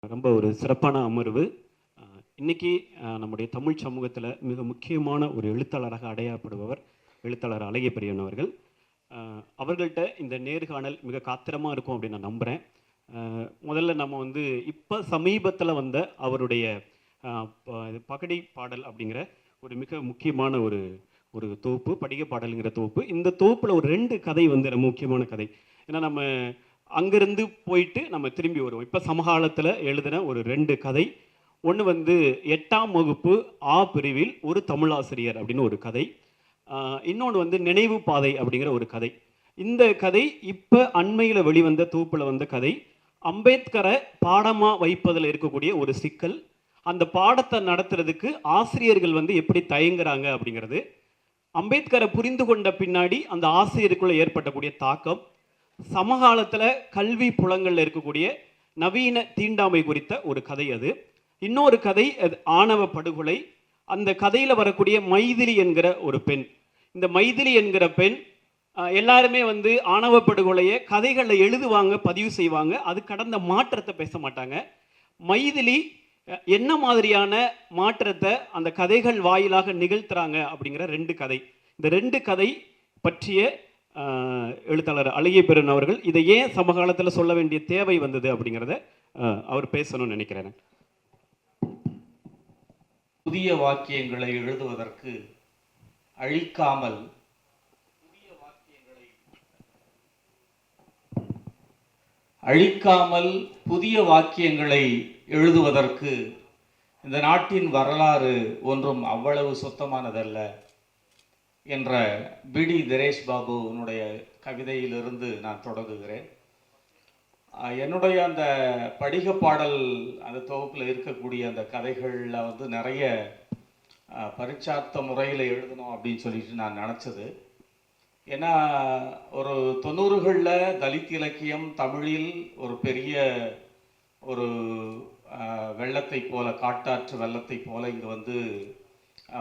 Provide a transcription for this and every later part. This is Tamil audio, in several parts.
ரொம்ப ஒரு சிறப்பான அமர்வு. இன்னைக்கு நம்முடைய தமிழ் சமூகத்தில் மிக முக்கியமான ஒரு எழுத்தாளராக அடையாளப்படுபவர் எழுத்தாளர் அழகிய பெரியன் அவர்கள். அவர்கள்ட்ட இந்த நேர்காணல் மிக காத்திரமாக இருக்கும் அப்படின்னு நான் நம்புகிறேன். முதல்ல நம்ம வந்து இப்போ சமீபத்தில் வந்த அவருடைய பகடி பாடல் அப்படிங்கிற ஒரு மிக முக்கியமான ஒரு ஒரு தொகுப்பு, படிக பாடலுங்கிற தொகுப்பு. இந்த தொகுப்பில் ஒரு 2 கதை வந்து ரொம்ப முக்கியமான கதை. ஏன்னா நம்ம அங்கேருந்து போயிட்டு நம்ம திரும்பி வருவோம். இப்போ சமகாலத்தில் எழுதின ஒரு 2 கதை. ஒன்று வந்து 8ஆம் வகுப்பு ஆ பிரிவில் ஒரு தமிழாசிரியர் அப்படின்னு ஒரு கதை. இன்னொன்று வந்து நினைவு பாதை அப்படிங்கிற ஒரு கதை. இந்த கதை இப்போ அண்மையில் வெளிவந்த தொகுப்பில் வந்த கதை. அம்பேத்கரை பாடமாக வைப்பதில் இருக்கக்கூடிய ஒரு சிக்கல், அந்த பாடத்தை நடத்துறதுக்கு ஆசிரியர்கள் வந்து எப்படி தயங்குறாங்க அப்படிங்கிறது, அம்பேத்கரை புரிந்து கொண்ட பின்னாடி அந்த ஆசிரியருக்குள்ள ஏற்பட்டக்கூடிய தாக்கம், சமகாலத்தில் கல்வி புலங்களில் இருக்கக்கூடிய நவீன தீண்டாமை குறித்த ஒரு கதை அது. இன்னொரு கதை ஆணவ படுகொலை. அந்த கதையில் வரக்கூடிய மைதிலி என்கிற ஒரு பெண். இந்த மைதிலி என்கிற பெண் எல்லாருமே வந்து ஆணவ படுகொலையை கதைகளில் எழுதுவாங்க, பதிவு செய்வாங்க. அது கடந்த மாற்றத்தை பேச மாட்டாங்க. மைதிலி என்ன மாதிரியான மாற்றத்தை அந்த கதைகள் வாயிலாக நிகழ்த்துறாங்க அப்படிங்கிற 2 கதை. இந்த 2 கதை பற்றிய எழுத்தாளர் அழகிய பெரியன் அவர்கள் இதை ஏன் சமகாலத்தில் சொல்ல வேண்டிய தேவை வந்தது அப்படிங்கிறத அவர் பேசணும்னு நினைக்கிறேன். புதிய வாக்கியங்களை எழுதுவதற்கு அழிக்காமல் புதிய வாக்கியங்களை எழுதுவதற்கு இந்த நாட்டின் வரலாறு ஒன்றும் அவ்வளவு சொந்தமானதல்ல என்ற பிடி திரேஷ் பாபுனுடைய கவிதையிலிருந்து நான் தொடங்குகிறேன். என்னுடைய அந்த படிக பாடல் அந்த தொகுப்பில் இருக்கக்கூடிய அந்த கதைகளில் வந்து நிறைய பரிச்சார்த்த முறையில் எழுதணும் அப்படின்னு சொல்லிட்டு நான் நினச்சது. ஏன்னா ஒரு 90களில் தலித் இலக்கியம் தமிழில் ஒரு பெரிய ஒரு வெள்ளத்தை போல, காட்டாற்று வெள்ளத்தை போல இங்கே வந்து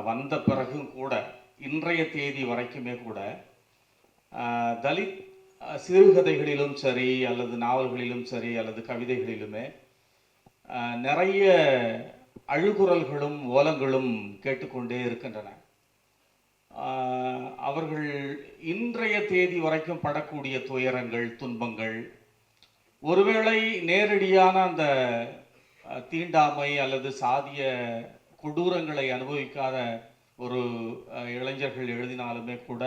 வந்த பிறகும் கூட இன்றைய தேதி வரைக்குமே கூட தலித் சிறுகதைகளிலும் சரி அல்லது நாவல்களிலும் சரி அல்லது கவிதைகளிலுமே நிறைய அழுகுரல்களும் ஓலங்களும் கேட்டுக்கொண்டே இருக்கின்றன. அவர்கள் இன்றைய தேதி வரைக்கும் படக்கூடிய துயரங்கள், துன்பங்கள், ஒருவேளை நேரடியான அந்த தீண்டாமை அல்லது சாதிய கொடூரங்களை அனுபவிக்காத ஒரு இளைஞர்கள் எழுதினாலுமே கூட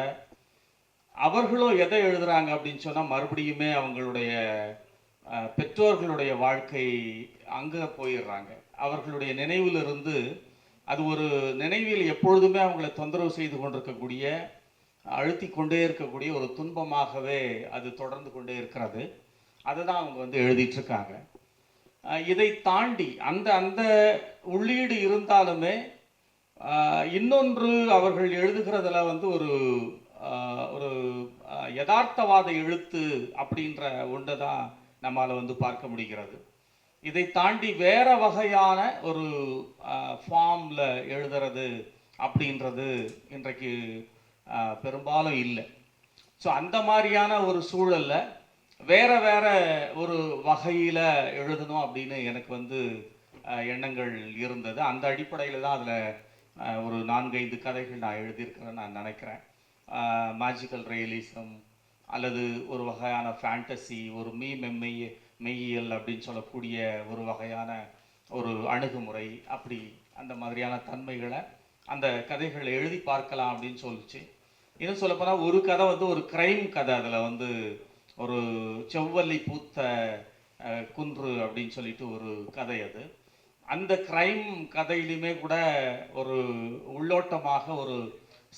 அவர்களும் எதை எழுதுறாங்க அப்படின்னு சொன்னால் மறுபடியுமே அவங்களுடைய பெற்றோர்களுடைய வாழ்க்கை அங்கே போயிடுறாங்க. அவர்களுடைய நினைவிலிருந்து அது ஒரு நினைவில் எப்பொழுதுமே அவங்களை தொந்தரவு செய்து கொண்டிருக்கக்கூடிய, அழுத்தி கொண்டே இருக்கக்கூடிய ஒரு துன்பமாகவே அது தொடர்ந்து கொண்டே இருக்கிறது. அதை தான் அவங்க வந்து எழுதிட்டு இருக்காங்க. இதை தாண்டி அந்த அந்த உள்ளீடு இருந்தாலுமே இன்னொன்று அவர்கள் எழுதுகிறதுல வந்து ஒரு ஒரு யதார்த்தவாத எழுத்து அப்படின்ற ஒன்றை தான் நம்மால் வந்து பார்க்க முடிகிறது. இதை தாண்டி வேற வகையான ஒரு ஃபார்மில் எழுதுறது அப்படின்றது இன்றைக்கு பெரும்பாலும் இல்லை. ஸோ அந்த மாதிரியான ஒரு சூழலில் வேற வேற ஒரு வகையில் எழுதணும் அப்படின்னு எனக்கு வந்து எண்ணங்கள் இருந்தது. அந்த அடிப்படையில் தான் அதில் ஒரு 4-5 கதைகள் நான் எழுதியிருக்கிறேன்னு நான் நினைக்கிறேன். மேஜிக்கல் ரியலிசம் அல்லது ஒரு வகையான ஃபேண்டசி, ஒரு மெய்யியல் அப்படின்னு சொல்லக்கூடிய ஒரு வகையான ஒரு அணுகுமுறை, அப்படி அந்த மாதிரியான தன்மைகளை அந்த கதைகளை எழுதி பார்க்கலாம் அப்படின்னு சொல்லிச்சு. இன்னும் சொல்லப்போனால் ஒரு கதை வந்து ஒரு கிரைம் கதை. அதில் வந்து ஒரு செவ்வல்லி பூத்த குன்று அப்படின்னு சொல்லிட்டு ஒரு கதை. அது அந்த கிரைம் கதையிலுமே கூட ஒரு உள்ளோட்டமாக ஒரு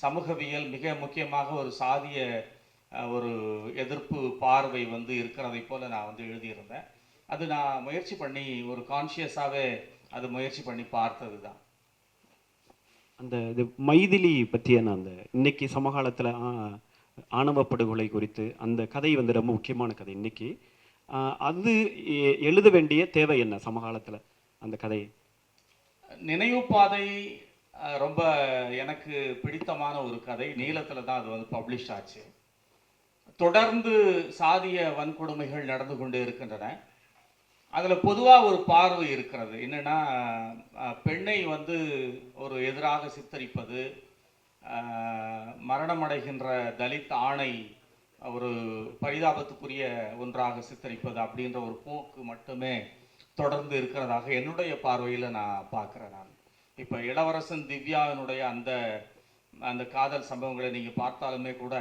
சமூகவியல், மிக முக்கியமாக ஒரு சாதிய ஒரு எதிர்ப்பு பார்வை வந்து இருக்கிறதை போல நான் வந்து எழுதியிருந்தேன். அது நான் முயற்சி பண்ணி ஒரு கான்ஷியஸாகவே அது முயற்சி பண்ணி பார்த்தது தான். அந்த இது மைதிலி பற்றியான அந்த இன்னைக்கு சமகாலத்தில் ஆணவ படுகொலை குறித்து அந்த கதை வந்து ரொம்ப முக்கியமான கதை. இன்னைக்கு அது எழுத வேண்டிய தேவை என்ன சமகாலத்தில் அந்த கதை? நினைவு பாதை ரொம்ப எனக்கு பிடித்தமான ஒரு கதை. நீளத்தில் தான் அது வந்து பப்ளிஷ் ஆச்சு. தொடர்ந்து சாதிய வன்கொடுமைகள் நடந்து கொண்டே இருக்கின்றன. அதில் பொதுவாக ஒரு பார்வை இருக்கிறது. என்னென்னா, பெண்ணை வந்து ஒரு எதிராக சித்தரிப்பது, மரணமடைகின்ற தலித் ஆணை ஒரு பரிதாபத்துக்குரிய ஒன்றாக சித்தரிப்பது அப்படின்ற ஒரு போக்கு மட்டுமே தொடர்ந்து இருக்கிறதாக என்னுடைய பார்வையில் நான் பார்க்குறேன். நான் இப்போ இளவரசன் திவ்யாவினுடைய அந்த அந்த காதல் சம்பவங்களை நீங்கள் பார்த்தாலுமே கூட,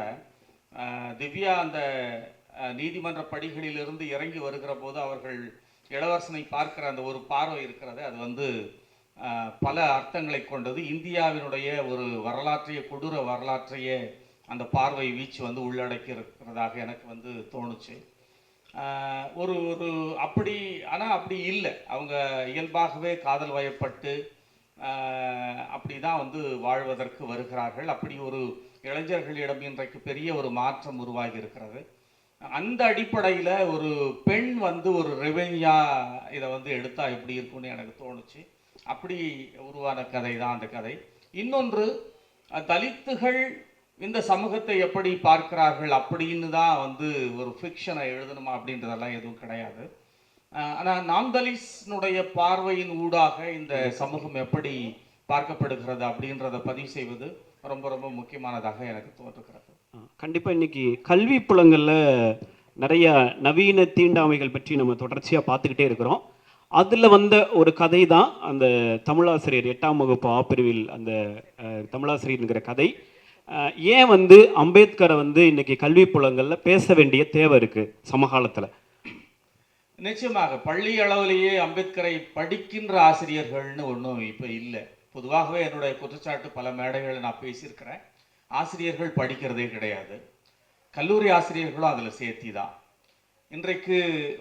திவ்யா அந்த நீதிமன்ற படிகளிலிருந்து இறங்கி வருகிற போது அவர்கள் இளவரசனை பார்க்கிற அந்த ஒரு பார்வை இருக்கிறது, அது வந்து பல அர்த்தங்களை கொண்டது. இந்தியாவினுடைய ஒரு வரலாற்றைய கொடூர வரலாற்றைய அந்த பார்வை வீச்சு வந்து உள்ளடக்கி இருக்கிறதாக எனக்கு வந்து தோணுச்சு. ஒரு ஒரு அப்படி ஆனால் அப்படி இல்லை. அவங்க இயல்பாகவே காதல் வயப்பட்டு அப்படி தான் வந்து வாழ்வதற்கு வருகிறார்கள். அப்படி ஒரு இளைஞர்களிடம் இன்றைக்கு பெரிய ஒரு மாற்றம் உருவாகி இருக்கிறது. அந்த அடிப்படையில் ஒரு பெண் வந்து ஒரு ரெவென்யா இதை வந்து எடுத்தால் எப்படி இருக்கும்னு எனக்கு தோணுச்சு. அப்படி உருவான கதை தான் அந்த கதை. இன்னொன்று, தலித்துகள் இந்த சமூகத்தை எப்படி பார்க்கிறார்கள் அப்படின்னு தான் வந்து ஒரு ஃபிக்ஷனை எழுதணுமா அப்படின்றதெல்லாம் எதுவும் கிடையாது. ஆனால் நாம்தலிஸ்னுடைய பார்வையின் ஊடாக இந்த சமூகம் எப்படி பார்க்கப்படுகிறது அப்படின்றத பதிவு செய்வது ரொம்ப ரொம்ப முக்கியமானதாக எனக்கு தோன்றுகிறது. கண்டிப்பாக இன்னைக்கு கல்வி புலங்களில் நிறைய நவீன தீண்டாமைகள் பற்றி நம்ம தொடர்ச்சியாக பார்த்துக்கிட்டே இருக்கிறோம். அதில் வந்த ஒரு கதை தான் அந்த தமிழாசிரியர் 8ஆம் வகுப்பு ஆ பிரிவில் அந்த தமிழாசிரியர்ங்கிற கதை. ஏன் வந்து அம்பேத்கரை வந்து இன்னைக்கு கல்வி புலங்களில் பேச வேண்டிய தேவை இருக்குது சமகாலத்தில்? நிச்சயமாக பள்ளி அளவிலேயே அம்பேத்கரை படிக்கின்ற ஆசிரியர்கள்னு ஒன்றும் இப்போ இல்லை. பொதுவாகவே என்னுடைய குற்றச்சாட்டு பல மேடைகளை நான் பேசியிருக்கிறேன். ஆசிரியர்கள் படிக்கிறதே கிடையாது. கல்லூரி ஆசிரியர்களும் அதில் சேர்த்தி தான். இன்றைக்கு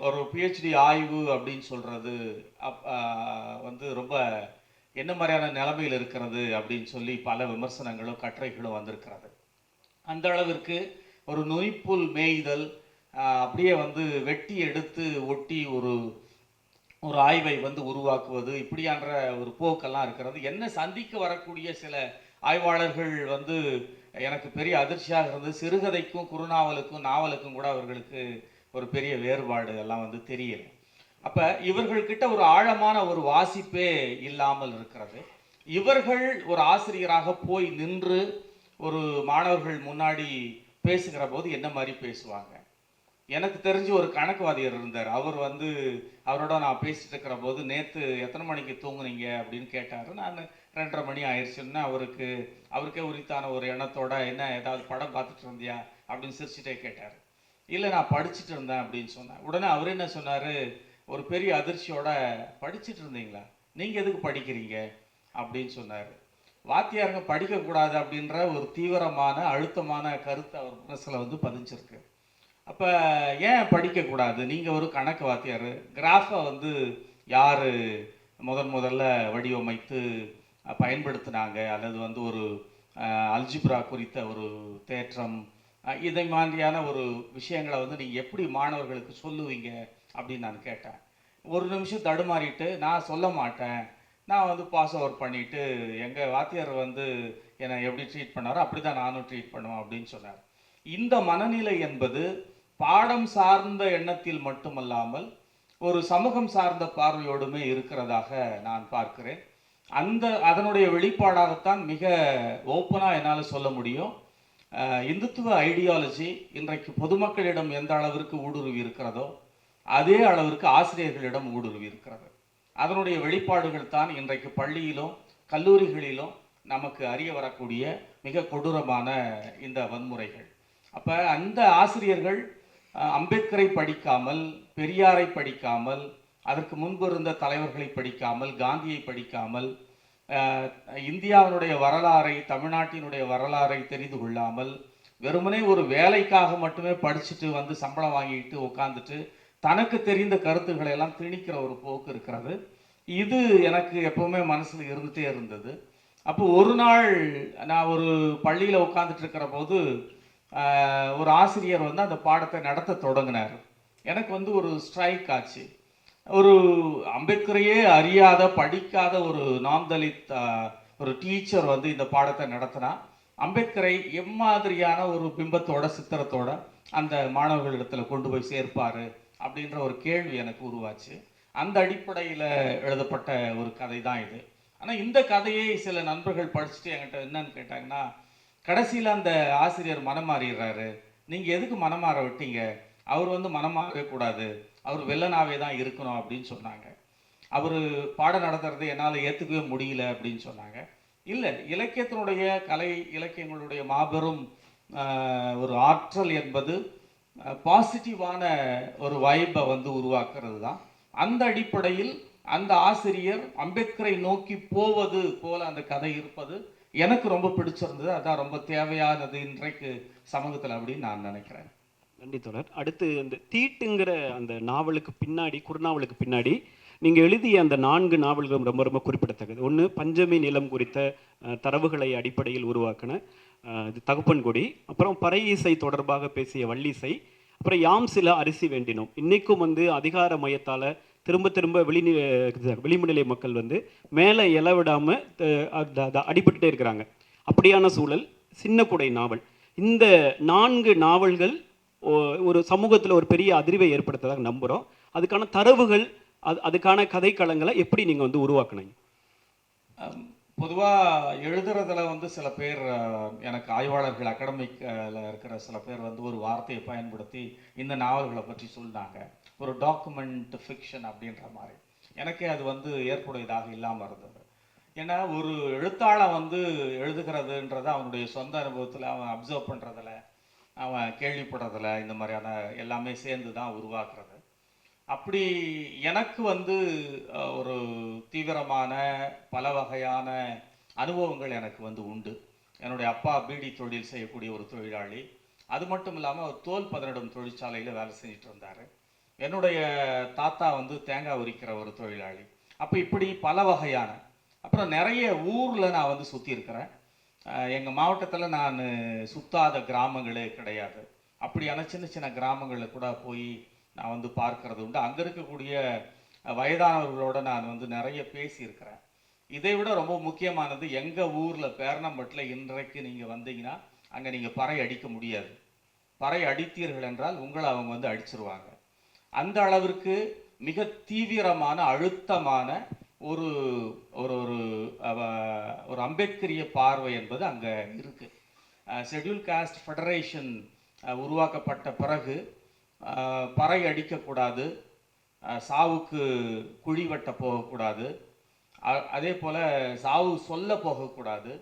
ஒரு பிஹெச்டி ஆய்வு அப்படின்னு சொல்கிறது வந்து ரொம்ப என்ன மாதிரியான நிலைமையில் இருக்கிறது அப்படின்னு சொல்லி பல விமர்சனங்களும் கட்டுரைகளும் வந்திருக்கிறது. அந்த அளவிற்கு ஒரு நொய்ப்புல் மேய்தல், அப்படியே வந்து வெட்டி எடுத்து ஒட்டி ஒரு ஒரு ஆய்வை வந்து உருவாக்குவது, இப்படியான ஒரு போக்கெல்லாம் இருக்கிறது. என்ன சந்திக்க வரக்கூடிய சில ஆய்வாளர்கள் வந்து எனக்கு பெரிய அதிர்ச்சியாக இருந்தது. சிறுகதைக்கும் குறுநாவலுக்கும் நாவலுக்கும் கூட அவர்களுக்கு ஒரு பெரிய வேறுபாடு எல்லாம் வந்து தெரியல. அப்போ இவர்கள்கிட்ட ஒரு ஆழமான ஒரு வாசிப்பே இல்லாமல் இருக்கிறது. இவர்கள் ஒரு ஆசிரியராக போய் நின்று ஒரு மாணவர்கள் முன்னாடி பேசுகிற போது என்ன மாதிரி பேசுவாங்க? எனக்கு தெரிஞ்சு ஒரு கணக்குவாதியர் இருந்தார். அவர் வந்து அவரோட நான் பேசிட்டு இருக்கிற போது, நேற்று எத்தனை மணிக்கு தூங்குனீங்க அப்படின்னு கேட்டார். நான் 2:30 மணி ஆயிடுச்சுன்னா அவருக்கே உரித்தான ஒரு எண்ணத்தோட, என்ன ஏதாவது படம் பார்த்துட்டு இருந்தியா அப்படின்னு சிரிச்சுட்டே கேட்டார். இல்லை, நான் படிச்சுட்டு இருந்தேன் அப்படின்னு சொன்னேன். உடனே அவர் என்ன சொன்னார், ஒரு பெரிய அதிர்ச்சியோட, படிச்சுட்டு இருந்தீங்களா, நீங்கள் எதுக்கு படிக்கிறீங்க அப்படின்னு சொன்னார். வாத்தியாருங்க படிக்கக்கூடாது அப்படின்ற ஒரு தீவிரமான அழுத்தமான கருத்து அவர் மனசில் வந்து பதிஞ்சிருக்கு. அப்போ ஏன் படிக்கக்கூடாது? நீங்கள் ஒரு கணக்கு வாத்தியார், கிராஃபை வந்து யார் முதல்ல வடிவமைத்து பயன்படுத்தினாங்க, அல்லது வந்து ஒரு அல்ஜிப்ரா குறித்த ஒரு தேற்றம், இதை மாதிரியான ஒரு விஷயங்களை வந்து நீங்கள் எப்படி மாணவர்களுக்கு சொல்லுவீங்க அப்படின்னு நான் கேட்டேன். ஒரு நிமிஷம் தடுமாறிட்டு, நான் சொல்ல மாட்டேன், நான் வந்து பாஸ் ஓவர் பண்ணிவிட்டு எங்கள் வாத்தியார் வந்து என்னை எப்படி ட்ரீட் பண்ணாரோ அப்படி தான் நானும் ட்ரீட் பண்ணுவேன் அப்படின்னு சொன்னார். இந்த மனநிலை என்பது பாடம் சார்ந்த எண்ணத்தில் மட்டுமல்லாமல் ஒரு சமூகம் சார்ந்த பார்வையோடுமே இருக்கிறதாக நான் பார்க்கிறேன். அதனுடைய வெளிப்பாடாகத்தான் மிக ஓப்பனாக என்னால் சொல்ல முடியும். இந்துத்துவ ஐடியாலஜி இன்றைக்கு பொதுமக்களிடம் எந்த அளவிற்கு ஊடுருவி இருக்கிறதோ அதே அளவிற்கு ஆசிரியர்களிடம் ஊடுருவி இருக்கிறது. அதனுடைய வெளிப்பாடுகள் தான் இன்றைக்கு பள்ளியிலும் கல்லூரிகளிலும் நமக்கு அறிய வரக்கூடிய மிக கொடூரமான இந்த வன்முறைகள். அப்போ அந்த ஆசிரியர்கள் அம்பேத்கரை படிக்காமல், பெரியாரை படிக்காமல், அதற்கு முன்பு இருந்த தலைவர்களை படிக்காமல், காந்தியை படிக்காமல், இந்தியாவினுடைய வரலாறை, தமிழ்நாட்டினுடைய வரலாறை தெரிந்து கொள்ளாமல், வெறுமனே ஒரு வேலைக்காக மட்டுமே படிச்சுட்டு வந்து சம்பளம் வாங்கிட்டு உட்காந்துட்டு தனக்கு தெரிந்த கருத்துக்களை எல்லாம் திணிக்கிற ஒரு போக்கு இருக்கிறது. இது எனக்கு எப்பவுமே மனசில் இருந்துகிட்டே இருந்தது. அப்போ ஒரு நாள் நான் ஒரு பள்ளியில் உட்காந்துட்டு இருக்கிற போது ஒரு ஆசிரியர் வந்து அந்த பாடத்தை நடத்த தொடங்கினார். எனக்கு வந்து ஒரு ஸ்ட்ரைக் ஆச்சு. ஒரு அம்பேத்கரையே அறியாத, படிக்காத ஒரு நாம்தலித் ஒரு டீச்சர் வந்து இந்த பாடத்தை நடத்தினா அம்பேத்கரை எம்மாதிரியான ஒரு பிம்பத்தோட, சித்திரத்தோட அந்த மாணவர்களிடத்தில் கொண்டு போய் சேர்ப்பார் அப்படின்ற ஒரு கேள்வி எனக்கு உருவாச்சு. அந்த அடிப்படையில் எழுதப்பட்ட ஒரு கதை தான் இது. ஆனால் இந்த கதையை சில நண்பர்கள் படிச்சுட்டு என்கிட்ட என்னன்னு கேட்டாங்கன்னா, கடைசியில் அந்த ஆசிரியர் மனம் மாறிடுறாரு, நீங்கள் எதுக்கு மனம் மாற விட்டீங்க, அவர் வந்து மனம் மாறவே கூடாது, அவர் வில்லனாவே தான் இருக்கணும் அப்படின்னு சொன்னாங்க. அவர் பாடம் நடத்துறது என்னால் ஏற்றுக்கவே முடியல அப்படின்னு சொன்னாங்க. இல்லை, இலக்கியத்தினுடைய கலை இலக்கியங்களுடைய மாபெரும் ஒரு ஆற்றல் என்பது பாசிட்டிவான ஒரு வைப்பை வந்து உருவாக்குறது தான். அந்த அடிப்படையில் அந்த ஆசிரியர் அம்பேத்கரை நோக்கி போவது போல அந்த கதை இருப்பது எனக்கு ரொம்ப பிடிச்சிருந்தது. அதான் ரொம்ப தேவையானது இன்றைக்கு சமூகத்தில் அப்படின்னு நான் நினைக்கிறேன். நன்றி தோழர். அடுத்து இந்த தீட்டுங்கிற அந்த நாவலுக்கு பின்னாடி, குறுநாவலுக்கு பின்னாடி நீங்கள் எழுதிய அந்த 4 நாவல்களும் ரொம்ப ரொம்ப குறிப்பிடத்தக்கது. ஒன்று பஞ்சமி நிலம் குறித்த தரவுகளை அடிப்படையில் உருவாக்கின இது தகப்பன்கொடி, அப்புறம் பறை இசை தொடர்பாக பேசிய வள்ளிசை, அப்புறம் யாம் சில அரிசி வேண்டினோம். இன்றைக்கும் வந்து அதிகார மையத்தால் திரும்ப திரும்ப விளிம்புநிலை மக்கள் வந்து மேலே இலவிடாமல் அடிபட்டுட்டே இருக்கிறாங்க. அப்படியான சூழல் சின்ன குடை நாவல். இந்த 4 நாவல்கள் ஒரு சமூகத்தில் ஒரு பெரிய அதிர்வை ஏற்படுத்ததாக நம்புகிறோம். அதுக்கான தரவுகள், அதுக்கான கதைக்களங்களை எப்படி நீங்கள் வந்து உருவாக்குனீங்க? பொதுவாக எழுதுறதுல வந்து சில பேர், எனக்கு ஆய்வாளர்கள் அகாடமிக்கில் இருக்கிற சில பேர் வந்து ஒரு வார்த்தையை பயன்படுத்தி இந்த நாவல்களை பற்றி சொன்னாங்க, ஒரு டாக்குமெண்ட் ஃபிக்ஷன் அப்படின்ற மாதிரி. எனக்கே அது வந்து ஏற்புடையதாக இல்லாமல் இருந்தது. ஏன்னா ஒரு எழுத்தாளன் வந்து எழுதுகிறதுன்றது அவனுடைய சொந்த அனுபவத்தில் அவன் அப்சர்வ் பண்ணுறதில், அவன் கேள்விப்படுறதில், இந்த மாதிரியான எல்லாமே சேர்ந்து தான் உருவாக்குறது. அப்படி எனக்கு வந்து ஒரு தீவிரமான பல வகையான அனுபவங்கள் எனக்கு வந்து உண்டு. என்னுடைய அப்பா பீடி தொழில் செய்யக்கூடிய ஒரு தொழிலாளி. அது மட்டும் இல்லாமல் அவர் தோல் பதனிடும் தொழிற்சாலையில் வேலை செஞ்சுட்டு இருந்தார். என்னுடைய தாத்தா வந்து தேங்காய் உரிக்கிற ஒரு தொழிலாளி. அப்போ இப்படி பல வகையான, அப்புறம் நிறைய ஊரில் நான் வந்து சுற்றி இருக்கிறேன். எங்கள் மாவட்டத்தில் நான் சுத்தாத கிராமங்களே கிடையாது. அப்படியான சின்ன சின்ன கிராமங்களில் கூட போய் நான் வந்து பார்க்கறது உண்டு. அங்கே இருக்கக்கூடிய வயதானவர்களோட நான் வந்து நிறைய பேசியிருக்கிறேன். இதை விட ரொம்ப முக்கியமானது, எங்கள் ஊரில் பேரணம்பட்டில் இன்றைக்கு நீங்கள் வந்தீங்கன்னா அங்கே நீங்கள் பறை அடிக்க முடியாது. பறை அடித்தீர்கள் என்றால் உங்களை அவங்க வந்து அடிச்சிருவாங்க. அந்த அளவிற்கு மிக தீவிரமான அழுத்தமான ஒரு ஒரு ஒரு அம்பேத்கரிய பார்வை என்பது அங்கே இருக்குது. ஷெட்யூல் காஸ்ட் ஃபெடரேஷன் உருவாக்கப்பட்ட பிறகு பறை அடிக்கக்கூடாது, சாவுக்கு குழி வெட்ட போகக்கூடாது, அதே போல் சாவு சொல்ல போகக்கூடாது,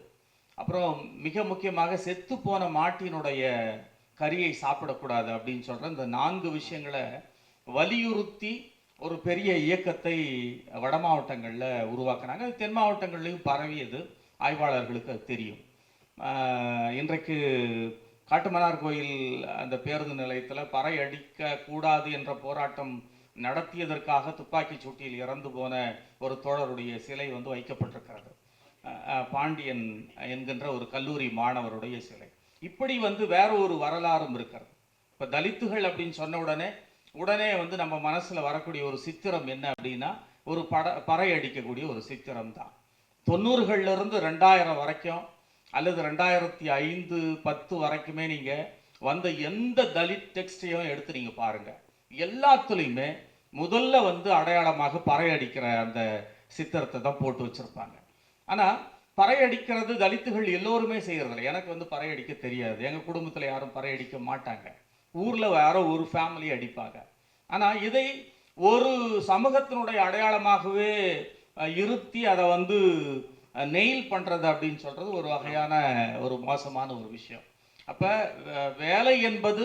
அப்புறம் மிக முக்கியமாக செத்து போன மாட்டினுடைய கறியை சாப்பிடக்கூடாது அப்படின்னு சொல்கிற இந்த 4 விஷயங்களை வலியுறுத்தி ஒரு பெரிய இயக்கத்தை வட மாவட்டங்களில் உருவாக்குனாங்க. அது தென் மாவட்டங்கள்லையும் பரவியது, ஆய்வாளர்களுக்கு அது தெரியும். இன்றைக்கு காட்டுமன்னார் கோயில் அந்த பேருந்து நிலையத்தில் பறை அடிக்க கூடாது என்ற போராட்டம் நடத்தியதற்காக துப்பாக்கி சூட்டில் இறந்து போன ஒரு தோழருடைய சிலை வந்து வைக்கப்பட்டிருக்கிறது. பாண்டியன் என்கின்ற ஒரு கல்லூரி மாணவருடைய சிலை. இப்படி வந்து வேற ஒரு வரலாறும் இருக்கிறது. இப்போ தலித்துகள் அப்படின்னு சொன்ன உடனே வந்து நம்ம மனசில் வரக்கூடிய ஒரு சித்திரம் என்ன அப்படின்னா, ஒரு பறை அடிக்கக்கூடிய ஒரு சித்திரம் தான். 90களிலிருந்து 2000 வரைக்கும் அல்லது 2005, 10 வரைக்குமே நீங்கள் வந்த எந்த தலித் டெக்ஸ்டையும் எடுத்து நீங்கள் பாருங்கள், எல்லாத்துலேயுமே முதல்ல வந்து அடையாளமாக பறை அடிக்கிற அந்த சித்திரத்தை தான் போட்டு வச்சுருப்பாங்க. ஆனால் பறை அடிக்கிறது தலித்துகள் எல்லோருமே செய்கிறதில்ல. எனக்கு வந்து பறை அடிக்க தெரியாது, எங்கள் குடும்பத்தில் யாரும் பறை அடிக்க மாட்டாங்க, ஊரில் யாரோ ஒரு ஃபேமிலி அடிப்பாங்க. ஆனால் இதை ஒரு சமூகத்தினுடைய அடையாளமாகவே இருத்தி அதை வந்து நெயில் பண்ணுறது அப்படின்னு சொல்கிறது ஒரு வகையான ஒரு மோசமான ஒரு விஷயம். அப்போ வேலை என்பது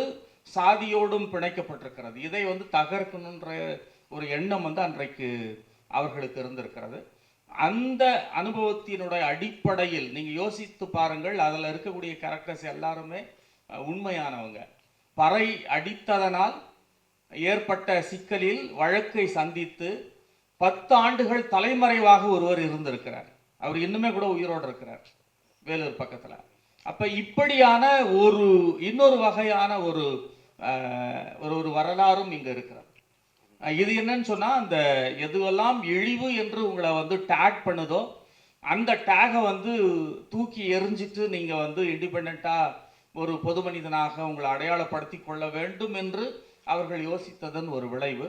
சாதியோடும் பிணைக்கப்பட்டிருக்கிறது. இதை வந்து தகர்க்கணுன்ற ஒரு எண்ணம் வந்து அன்றைக்கு அவர்களுக்கு இருந்திருக்கிறது. அந்த அனுபவத்தினுடைய அடிப்படையில் நீங்கள் யோசித்து பாருங்கள், அதில் இருக்கக்கூடிய கேரக்டர்ஸ் எல்லாருமே உண்மையானவங்க. பறை அடித்ததனால் ஏற்பட்ட சிக்கலில் வழக்கை சந்தித்து 10 ஆண்டுகள் தலைமறைவாக ஒருவர் இருந்திருக்கிறார். அவர் இன்னுமே கூட உயிரோடு இருக்கிறார் வேலூர் பக்கத்தில். அப்போ இப்படியான இன்னொரு வகையான ஒரு வரலாறும் இங்கே இருக்கிறது. இது என்னன்னு சொன்னால், அந்த எதுவெல்லாம் இழிவு என்று உங்களை வந்து டேக் பண்ணுதோ அந்த டேகை வந்து தூக்கி எறிஞ்சிட்டு நீங்கள் வந்து இண்டிபெண்ட்டாக ஒரு பொது மனிதனாக உங்களை அடையாளப்படுத்தி கொள்ள வேண்டும் என்று அவர்கள் யோசித்ததன் ஒரு விளைவு.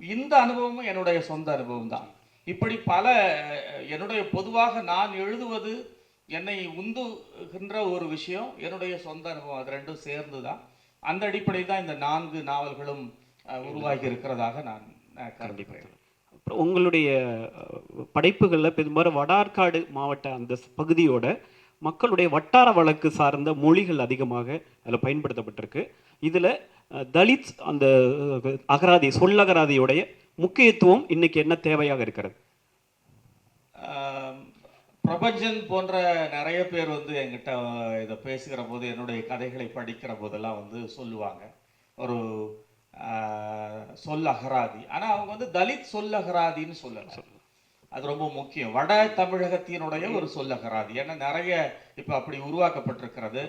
இந்த அனுபவமும் என்னுடைய சொந்த அனுபவம் தான். இப்படி பல என்னுடைய பொதுவாக நான் எழுதுவது என்னை உந்துகின்ற ஒரு விஷயம் என்னுடைய சொந்த அனுபவம். அது ரெண்டும் சேர்ந்து தான். அந்த அடிப்படையில் தான் இந்த 4 நாவல்களும் உருவாகி இருக்கிறதாக நான் கருதுகிறேன். அப்புறம் உங்களுடைய படைப்புகளில் பெரும்பாலும் வடார்காடு மாவட்ட அந்த பகுதியோட மக்களுடைய வட்டார வழக்கு சார்ந்த மொழிகள் அதிகமாக அதில் பயன்படுத்தப்பட்டிருக்கு. இதில் தலித் அந்த அகராதி சொல்லகராதியுடைய முக்கியத்துவம் இன்னைக்கு என்ன தேவையாக இருக்கிறது? பிரபஞ்சன் போன்ற நிறைய பேர் வந்து என்கிட்ட இதை பேசுகிற போது, என்னுடைய கதைகளை படிக்கிற போதெல்லாம் வந்து சொல்லுவாங்க ஒரு சொல் அகராதி. ஆனால் அவங்க வந்து தலித் சொல்லகராதின்னு சொல்லலாம். அது ரொம்ப முக்கியம். வட தமிழகத்தினுடைய ஒரு சொல்லகராதி. ஏன்னா நிறைய இப்போ அப்படி உருவாக்கப்பட்டிருக்கிறது.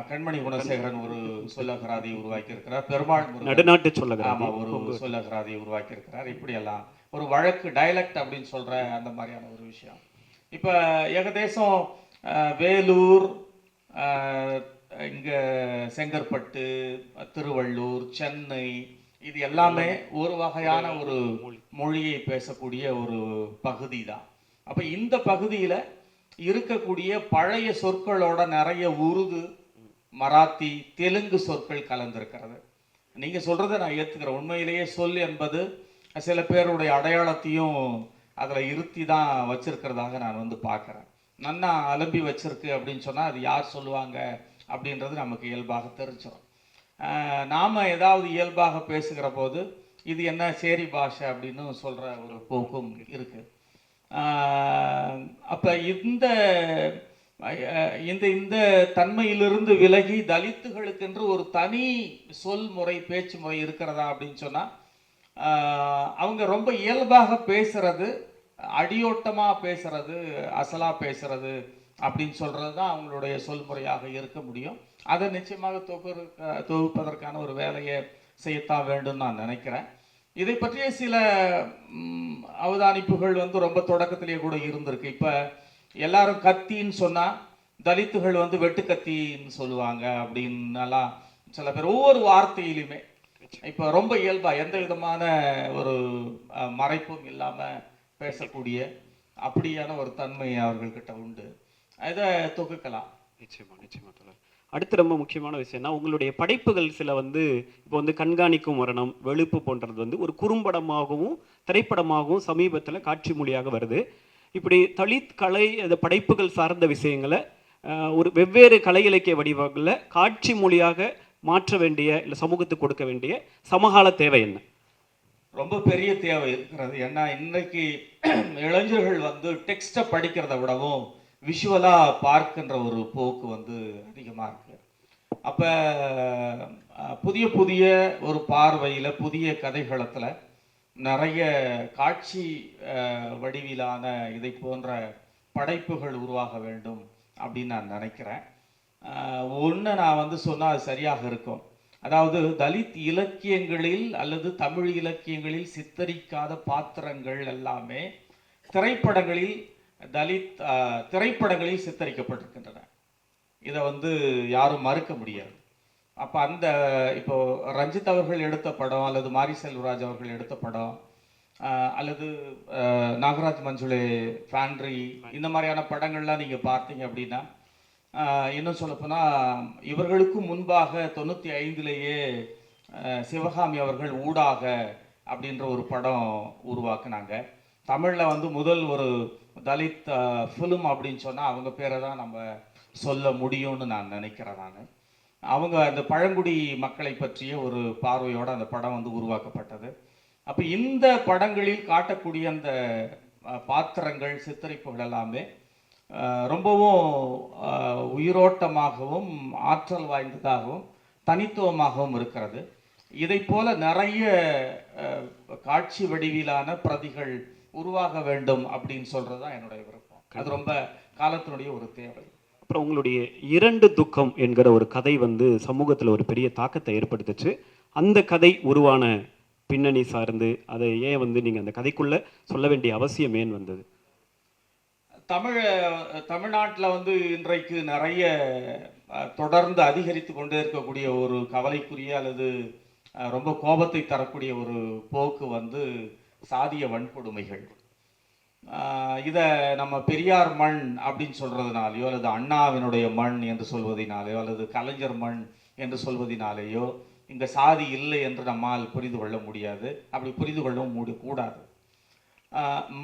கண்மணி குணசேகரன் ஒரு சொல்லகராதி உருவாக்கி இருக்கிறார். பெருமாள் நடுநாட்டு சொல்லகராதி ஒரு சொல்லகராதி உருவாக்கி இருக்கிறார். இப்படியெல்லாம் ஒரு வழக்கு டயலக்ட் அப்படின்னு சொல்ற அந்த மாதிரியான ஒரு விஷயம். இப்போ ஏகதேசம் வேலூர், இங்க செங்கற்பட்டு, திருவள்ளூர், சென்னை, இது எல்லாமே ஒரு வகையான ஒரு மொழியை பேசக்கூடிய ஒரு பகுதி தான். அப்ப இந்த பகுதியில இருக்கக்கூடிய பழைய சொற்களோட நிறைய உருது, மராத்தி, தெலுங்கு சொற்கள் கலந்திருக்கிறது. நீங்க சொல்றதை நான் ஏத்துக்கிறேன். உண்மையிலேயே சொல் என்பது சில பேருடைய அடையாளத்தையும் அதுல இருத்தி தான் வச்சிருக்கிறதாக நான் வந்து பார்க்கிறேன். நன்னா அலம்பி வச்சிருக்கு அப்படின்னு சொன்னா அது யார் சொல்லுவாங்க அப்படின்றது நமக்கு இயல்பாக தெரிஞ்சிடும். நாம ஏதாவது இயல்பாக பேசுகிற போது இது என்ன சேரி பாஷை அப்படின்னு சொல்ற ஒரு போக்கும் இருக்கு. அப்ப இந்த இந்த தன்மையிலிருந்து விலகி தலித்துகளுக்கென்று ஒரு தனி சொல் முறை, பேச்சு முறை இருக்கிறதா அப்படின்னு சொன்னா, அவங்க ரொம்ப இயல்பாக பேசுறது, அடியோட்டமா பேசுறது, அசலா பேசுறது அப்படின்னு சொல்றது தான் அவங்களுடைய சொல்முறையாக இருக்க முடியும். அதை நிச்சயமாக தொகுப்பதற்கான ஒரு வேலையை செய்யத்தான் வேண்டும் நான் நினைக்கிறேன். இதை பற்றிய சில அவதானிப்புகள் வந்து ரொம்ப தொடக்கத்திலேயே கூட இருந்திருக்கு. இப்ப எல்லாரும் கத்தின்னு சொன்னா தலித்துகள் வந்து வெட்டு கத்தின்னு சொல்லுவாங்க அப்படின்னலாம் சில பேர் ஒவ்வொரு வார்த்தையிலுமே இப்ப ரொம்ப இயல்பா எந்த விதமான ஒரு மறைப்பும் இல்லாம பேசக்கூடிய அப்படியான ஒரு தன்மை அவர்கள்கிட்ட உண்டு. இதை தொகுக்கலாம். நிச்சயமா நிச்சயமா. அடுத்து ரொம்ப முக்கியமான விஷயம்னா, உங்களுடைய படைப்புகள் சில வந்து இப்போ வந்து கண்காணிக்கும் மரணம், வெளுப்பு போன்றது வந்து ஒரு குறும்படமாகவும் திரைப்படமாகவும் சமீபத்தில் காட்சி மொழியாக வருது. இப்படி தலித் கலை அந்த படைப்புகள் சார்ந்த விஷயங்களை ஒரு வெவ்வேறு கலை இலக்கிய வடிவங்களில் காட்சி மொழியாக மாற்ற வேண்டிய இல்லை சமூகத்துக்கு கொடுக்க வேண்டிய சமகால தேவை என்ன? ரொம்ப பெரிய தேவை இருக்கிறது. ஏன்னா இன்னைக்கு இளைஞர்கள் வந்து டெக்ஸ்டை படிக்கிறத விடவும் விஷுவலா பார்க்கின்ற ஒரு போக்கு வந்து அதிகமாக இருக்கு. அப்ப புதிய புதிய ஒரு பார்வையில புதிய கதைகளத்துல நிறைய காட்சி வடிவிலான இதை போன்ற படைப்புகள் உருவாக வேண்டும் அப்படின்னு நான் நினைக்கிறேன். ஒன்று நான் வந்து சொன்னால் அது சரியாக இருக்கும். அதாவது தலித் இலக்கியங்களில் அல்லது தமிழ் இலக்கியங்களில் சித்தரிக்காத பாத்திரங்கள் எல்லாமே திரைப்படங்களில் திரைப்படங்களில் சித்தரிக்கப்பட்டிருக்கின்றன. இதை வந்து யாரும் மறுக்க முடியாது. அப்போ அந்த இப்போ ரஞ்சித் அவர்கள் எடுத்த படம் அல்லது மாரி செல்வராஜ் அவர்கள் எடுத்த படம் அல்லது நாகராஜ் மஞ்சுளே ஃபேண்ட்ரி இந்த மாதிரியான படங்கள்லாம் நீங்கள் பார்த்தீங்க அப்படின்னா, இன்னும் சொல்லப்போனால் இவர்களுக்கும் முன்பாக 95லேயே சிவகாமி அவர்கள் ஊடாக அப்படின்ற ஒரு படம் உருவாக்குனாங்க. தமிழில் வந்து முதல் ஒரு தலித் ஃபிலிம் அப்படின்னு சொன்னால் அவங்க பேரை தான் நம்ம சொல்ல முடியும்னு நான் நினைக்கிறேன். அவங்க அந்த பழங்குடி மக்களை பற்றிய ஒரு பார்வையோடு அந்த படம் வந்து உருவாக்கப்பட்டது. அப்போ இந்த படங்களில் காட்டக்கூடிய அந்த பாத்திரங்கள், சித்தரிப்புகள் எல்லாமே ரொம்பவும் உயிரோட்டமாகவும் ஆற்றல் வாய்ந்ததாகவும் தனித்துவமாகவும் இருக்கிறது. இதை போல நிறைய காட்சி வடிவிலான பிரதிகள் உருவாக வேண்டும் அப்படின்னு சொல்றதுதான் என்னுடைய விருப்பம். அது ரொம்ப காலத்தினுடைய ஒரு தேவை. அப்புறம் உங்களுடைய 2 துக்கம் என்கிற ஒரு கதை வந்து சமூகத்தில் ஒரு பெரிய தாக்கத்தை ஏற்படுத்துச்சு. அந்த கதை உருவான பின்னணி சார்ந்து அதை ஏன் வந்து நீங்கள் அந்த கதைக்குள்ள சொல்ல வேண்டிய அவசியம் ஏன் வந்தது? தமிழ்நாட்டில் வந்து இன்றைக்கு நிறைய தொடர்ந்து அதிகரித்து கொண்டே இருக்கக்கூடிய ஒரு கவலைக்குரிய அல்லது ரொம்ப கோபத்தை தரக்கூடிய ஒரு போக்கு வந்து சாதிய வன்கொடுமைகள். இதை நம்ம பெரியார் மண் அப்படின்னு சொல்கிறதுனாலையோ அல்லது அண்ணாவினுடைய மண் என்று சொல்வதனாலேயோ அல்லது கலைஞர் மண் என்று சொல்வதனாலேயோ இங்கே சாதி இல்லை என்று நம்மால் புரிந்து கொள்ள முடியாது. அப்படி புரிந்து கொள்ளவும் கூடாது.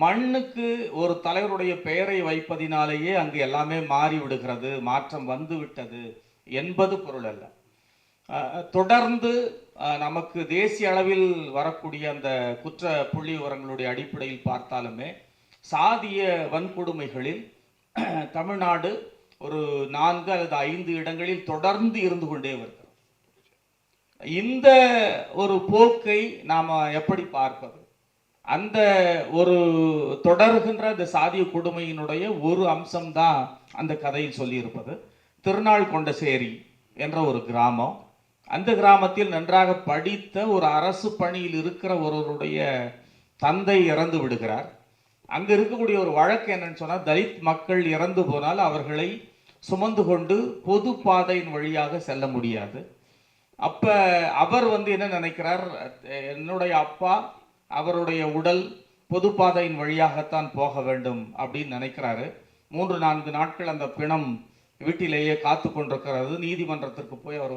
மண்ணுக்கு ஒரு தலைவருடைய பெயரை வைப்பதினாலேயே அங்கு எல்லாமே மாறி விடுகிறது, மாற்றம் வந்து விட்டது என்பது பொருள் அல்ல. தொடர்ந்து நமக்கு தேசிய அளவில் வரக்கூடிய அந்த குற்ற புள்ளி விவரங்களுடைய அடிப்படையில் பார்த்தாலுமே சாதிய வன்கொடுமைகளில் தமிழ்நாடு ஒரு 4 அல்லது 5 இடங்களில் தொடர்ந்து இருந்து கொண்டே வருகிறது. இந்த ஒரு போக்கை நாம் எப்படி பார்ப்பது? அந்த ஒரு தொடர்கின்ற அந்த சாதிய கொடுமையினுடைய ஒரு அம்சம்தான் அந்த கதையில் சொல்லியிருப்பது. திருநாள் கொண்டசேரி என்ற ஒரு கிராமம். அந்த கிராமத்தில் நன்றாக படித்த ஒரு அரசு பணியில் இருக்கிற ஒருவருடைய தந்தை இறந்து விடுகிறார். அங்கே இருக்கக்கூடிய ஒரு வழக்கு என்னன்னு சொன்னால், தலித் மக்கள் இறந்து போனால் அவர்களை சுமந்து கொண்டு பொது பாதையின் வழியாக செல்ல முடியாது. அப்போ அவர் என்ன நினைக்கிறார், என்னுடைய அப்பா அவருடைய உடல் பொது பாதையின் வழியாகத்தான் போக வேண்டும் அப்படின்னு நினைக்கிறாரு. 3-4 நாட்கள் அந்த பிணம் வீட்டிலேயே காத்து கொண்டிருக்கிறது. நீதிமன்றத்திற்கு போய் அவர்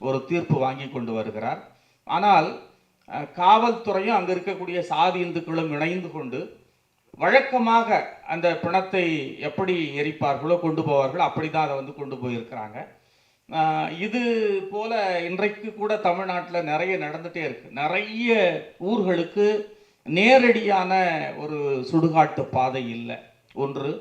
ஒரு தீர்ப்பு வாங்கி கொண்டு வருகிறார். ஆனால் காவல்துறையும் அங்கே இருக்கக்கூடிய சாதி இந்துக்களும் இணைந்து கொண்டு வழக்கமாக அந்த பிணத்தை எப்படி எரிப்பார்களோ கொண்டு போவார்களோ அப்படி தான் அதை கொண்டு போயிருக்கிறாங்க. இது போல இன்றைக்கு கூட தமிழ்நாட்டில் நிறைய நடந்துகிட்டே இருக்கு. நிறைய ஊர்களுக்கு நேரடியான ஒரு சுடுகாட்டு பாதை இல்லை. ஒன்று,